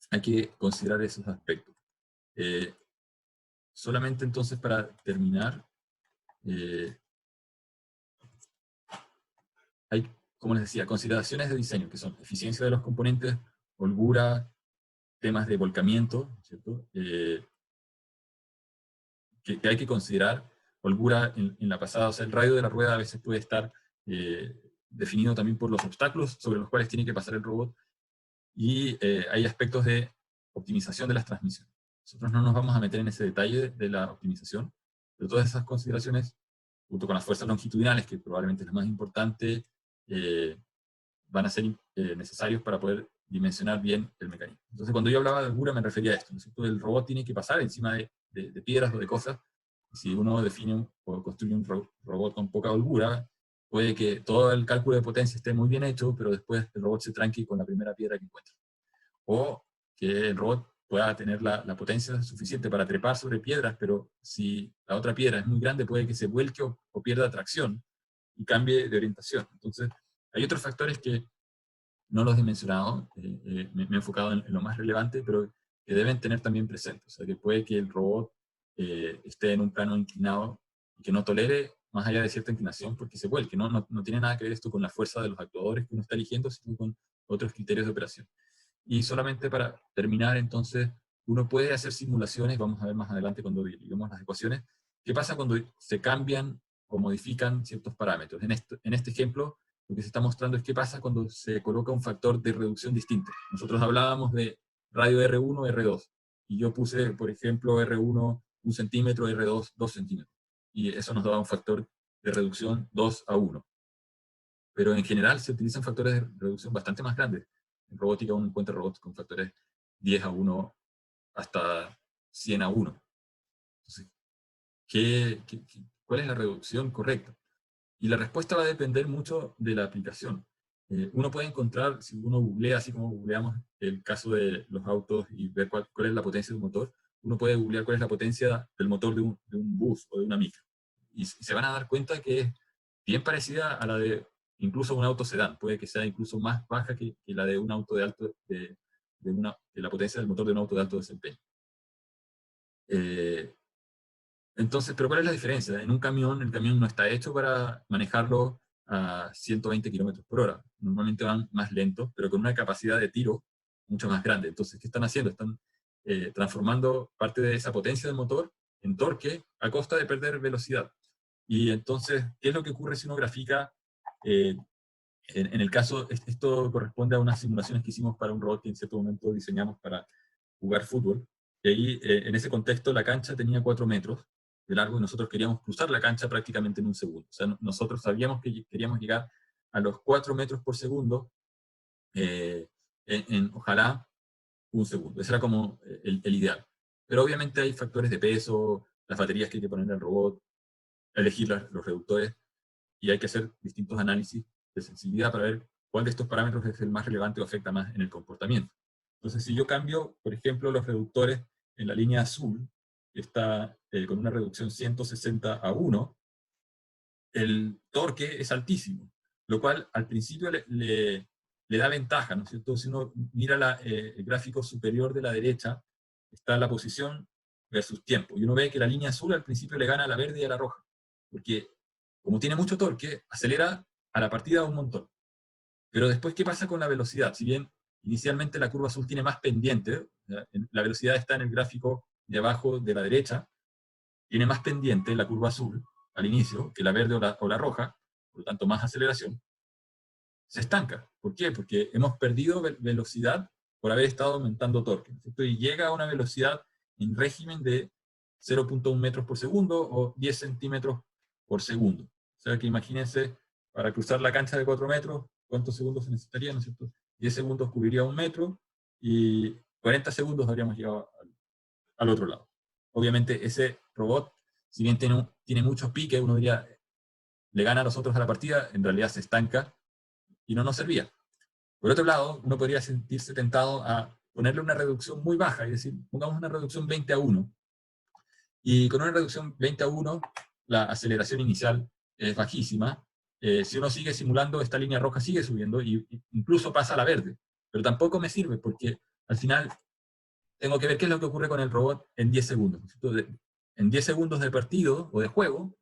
hay que considerar esos aspectos. Solamente entonces para terminar, hay, como les decía, consideraciones de diseño, que son eficiencia de los componentes, holgura, temas de volcamiento, ¿cierto? Que hay que considerar. Holgura en la pasada, o sea, el radio de la rueda a veces puede estar definido también por los obstáculos sobre los cuales tiene que pasar el robot, y hay aspectos de optimización de las transmisiones. Nosotros no nos vamos a meter en ese detalle de la optimización, pero todas esas consideraciones, junto con las fuerzas longitudinales, que probablemente es la más importante, van a ser necesarios para poder dimensionar bien el mecanismo. Entonces, cuando yo hablaba de holgura, me refería a esto, ¿no es cierto? El robot tiene que pasar encima de piedras o de cosas. Si uno define o construye un robot con poca holgura, puede que todo el cálculo de potencia esté muy bien hecho, pero después el robot se tranque con la primera piedra que encuentra. O que el robot pueda tener la potencia suficiente para trepar sobre piedras, pero si la otra piedra es muy grande, puede que se vuelque o pierda tracción y cambie de orientación. Entonces, hay otros factores que no los he mencionado, me he enfocado en lo más relevante, pero que deben tener también presente. O sea, que puede que el robot esté en un plano inclinado y que no tolere más allá de cierta inclinación porque se vuelque. No tiene nada que ver esto con la fuerza de los actuadores que uno está eligiendo, sino con otros criterios de operación. Y solamente para terminar, entonces, uno puede hacer simulaciones, vamos a ver más adelante cuando vemos las ecuaciones, qué pasa cuando se cambian o modifican ciertos parámetros. En este ejemplo, lo que se está mostrando es qué pasa cuando se coloca un factor de reducción distinto. Nosotros hablábamos de radio R1, R2, y yo puse, por ejemplo, R1 1 centímetro, R2 2 centímetros, y eso nos daba un factor de reducción 2 a 1. Pero en general se utilizan factores de reducción bastante más grandes. En robótica uno encuentra robots con factores 10 a 1 hasta 100 a 1. Entonces, ¿cuál es la reducción correcta? Y la respuesta va a depender mucho de la aplicación. Uno puede encontrar, si uno googlea, así como googleamos el caso de los autos y ver cuál es la potencia de un motor, uno puede googlear cuál es la potencia del motor de un bus o de una micro. Y se van a dar cuenta que es bien parecida a la de incluso un auto sedán. Puede que sea incluso más baja que la de un auto de alto, de la potencia del motor de un auto de alto desempeño. Entonces, ¿pero cuál es la diferencia? En un camión, el camión no está hecho para manejarlo a 120 kilómetros por hora. Normalmente van más lentos, pero con una capacidad de tiro mucho más grande. Entonces, ¿qué están haciendo? Están transformando parte de esa potencia del motor en torque a costa de perder velocidad. Y entonces, ¿qué es lo que ocurre si uno grafica? En el caso, esto corresponde a unas simulaciones que hicimos para un robot que en cierto momento diseñamos para jugar fútbol. Y ahí, en ese contexto, la cancha tenía 4 metros de largo y nosotros queríamos cruzar la cancha prácticamente en un segundo. O sea, nosotros sabíamos que queríamos llegar a los 4 metros por segundo ojalá, un segundo. Ese era como el ideal. Pero obviamente hay factores de peso, las baterías que hay que poner al robot, elegir los reductores, y hay que hacer distintos análisis de sensibilidad para ver cuál de estos parámetros es el más relevante o afecta más en el comportamiento. Entonces, si yo cambio, por ejemplo, los reductores en la línea azul, que está con una reducción 160 a 1, el torque es altísimo, lo cual al principio le da ventaja, ¿no es cierto? Si uno mira el gráfico superior de la derecha, está la posición versus tiempo, y uno ve que la línea azul al principio le gana a la verde y a la roja, porque como tiene mucho torque, acelera a la partida un montón. Pero después, ¿qué pasa con la velocidad? Si bien inicialmente la curva azul tiene más pendiente, la velocidad está en el gráfico de abajo de la derecha, tiene más pendiente la curva azul al inicio que la verde o la roja, por lo tanto más aceleración, se estanca. ¿Por qué? Porque hemos perdido velocidad por haber estado aumentando torque, ¿no es cierto? Y llega a una velocidad en régimen de 0.1 metros por segundo o 10 centímetros por segundo. O sea que imagínense, para cruzar la cancha de 4 metros, ¿cuántos segundos se necesitaría? ¿No es cierto? 10 segundos cubriría 1 metro y 40 segundos habríamos llegado al otro lado. Obviamente ese robot, si bien tiene muchos piques, uno diría, le gana a los otros a la partida, en realidad se estanca y no nos servía. Por otro lado, uno podría sentirse tentado a ponerle una reducción muy baja, es decir, pongamos una reducción 20 a 1. Y con una reducción 20 a 1, la aceleración inicial es bajísima. Si uno sigue simulando, esta línea roja sigue subiendo y incluso pasa a la verde. Pero tampoco me sirve porque al final tengo que ver qué es lo que ocurre con el robot en 10 segundos. En 10 segundos de partido o de juego,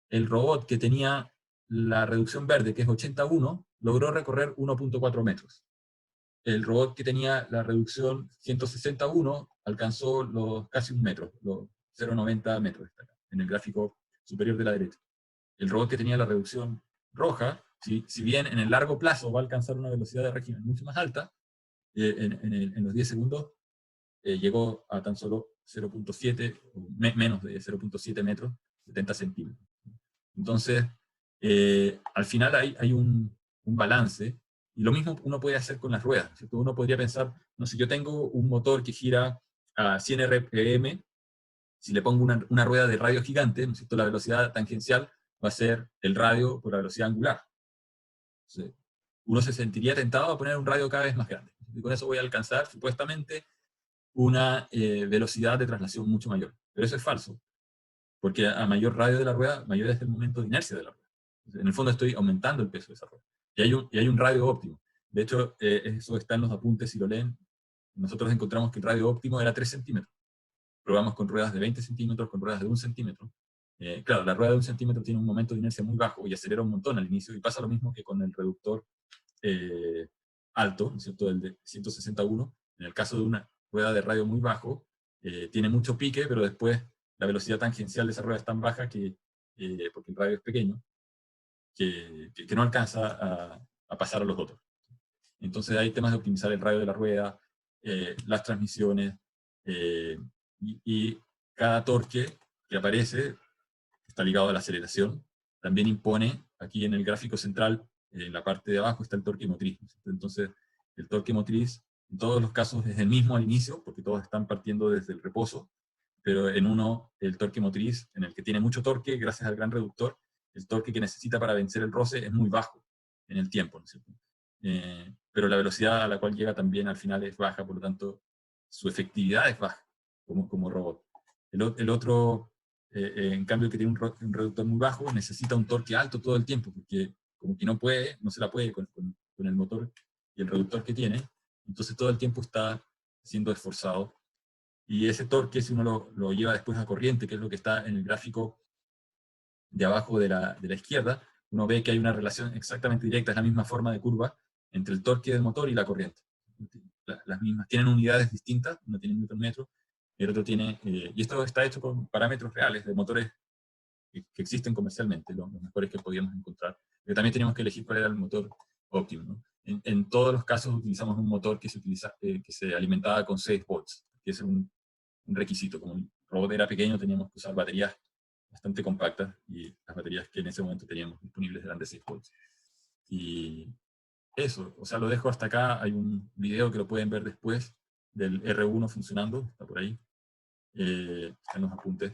el robot que tenía la reducción verde, que es 81, logró recorrer 1.4 metros. El robot que tenía la reducción 161 alcanzó casi 1 metro, los 0.90 metros, en el gráfico superior de la derecha. El robot que tenía la reducción roja, si bien en el largo plazo va a alcanzar una velocidad de régimen mucho más alta, en los 10 segundos llegó a tan solo 0.7, menos de 0.7 metros, 70 centímetros. Entonces, al final hay un balance, Y lo mismo uno puede hacer con las ruedas, ¿cierto? Uno podría pensar, no sé, yo tengo un motor que gira a 100 RPM, si le pongo una rueda de radio gigante, ¿no es cierto? La velocidad tangencial va a ser el radio por la velocidad angular. Entonces, uno se sentiría tentado a poner un radio cada vez más grande. Y con eso voy a alcanzar, supuestamente, una velocidad de traslación mucho mayor. Pero eso es falso, porque a mayor radio de la rueda, mayor es el momento de inercia de la rueda. Entonces, en el fondo estoy aumentando el peso de esa rueda. Y hay un radio óptimo. De hecho, eso está en los apuntes, si lo leen. Nosotros encontramos que el radio óptimo era 3 centímetros. Probamos con ruedas de 20 centímetros, con ruedas de 1 centímetro. Claro, la rueda de 1 centímetro tiene un momento de inercia muy bajo y acelera un montón al inicio, y pasa lo mismo que con el reductor alto, ¿no es cierto?, el de 161. En el caso de una rueda de radio muy bajo, tiene mucho pique, pero después la velocidad tangencial de esa rueda es tan baja que, porque el radio es pequeño, que no alcanza a pasar a los otros. Entonces hay temas de optimizar el radio de la rueda, las transmisiones, y cada torque que aparece está ligado a la aceleración. También impone, aquí en el gráfico central, en la parte de abajo está el torque motriz. Entonces, el torque motriz, en todos los casos, es el mismo al inicio, porque todos están partiendo desde el reposo, pero en uno, el torque motriz, en el que tiene mucho torque, gracias al gran reductor, el torque que necesita para vencer el roce es muy bajo en el tiempo, ¿no es cierto? Pero la velocidad a la cual llega también al final es baja, por lo tanto, su efectividad es baja como robot. El otro, en cambio, que tiene un reductor muy bajo, necesita un torque alto todo el tiempo, porque como que no se la puede con el motor y el reductor que tiene, entonces todo el tiempo está siendo esforzado. Y ese torque, si uno lo lleva después a corriente, que es lo que está en el gráfico de abajo de la izquierda, uno ve que hay una relación exactamente directa, es la misma forma de curva entre el torque del motor y la corriente. Las mismas, tienen unidades distintas, uno tiene newton metro, el otro tiene, y esto está hecho con parámetros reales de motores que existen comercialmente, los mejores que podíamos encontrar. Pero también teníamos que elegir cuál era el motor óptimo, ¿no? En todos los casos utilizamos un motor que se alimentaba con 6 volts, que es un requisito. Como el robot era pequeño, teníamos que usar baterías bastante compactas, y las baterías que en ese momento teníamos disponibles eran de 6 volts. Y eso, o sea, lo dejo hasta acá. Hay un video que lo pueden ver después del R1 funcionando, está por ahí. Están los apuntes.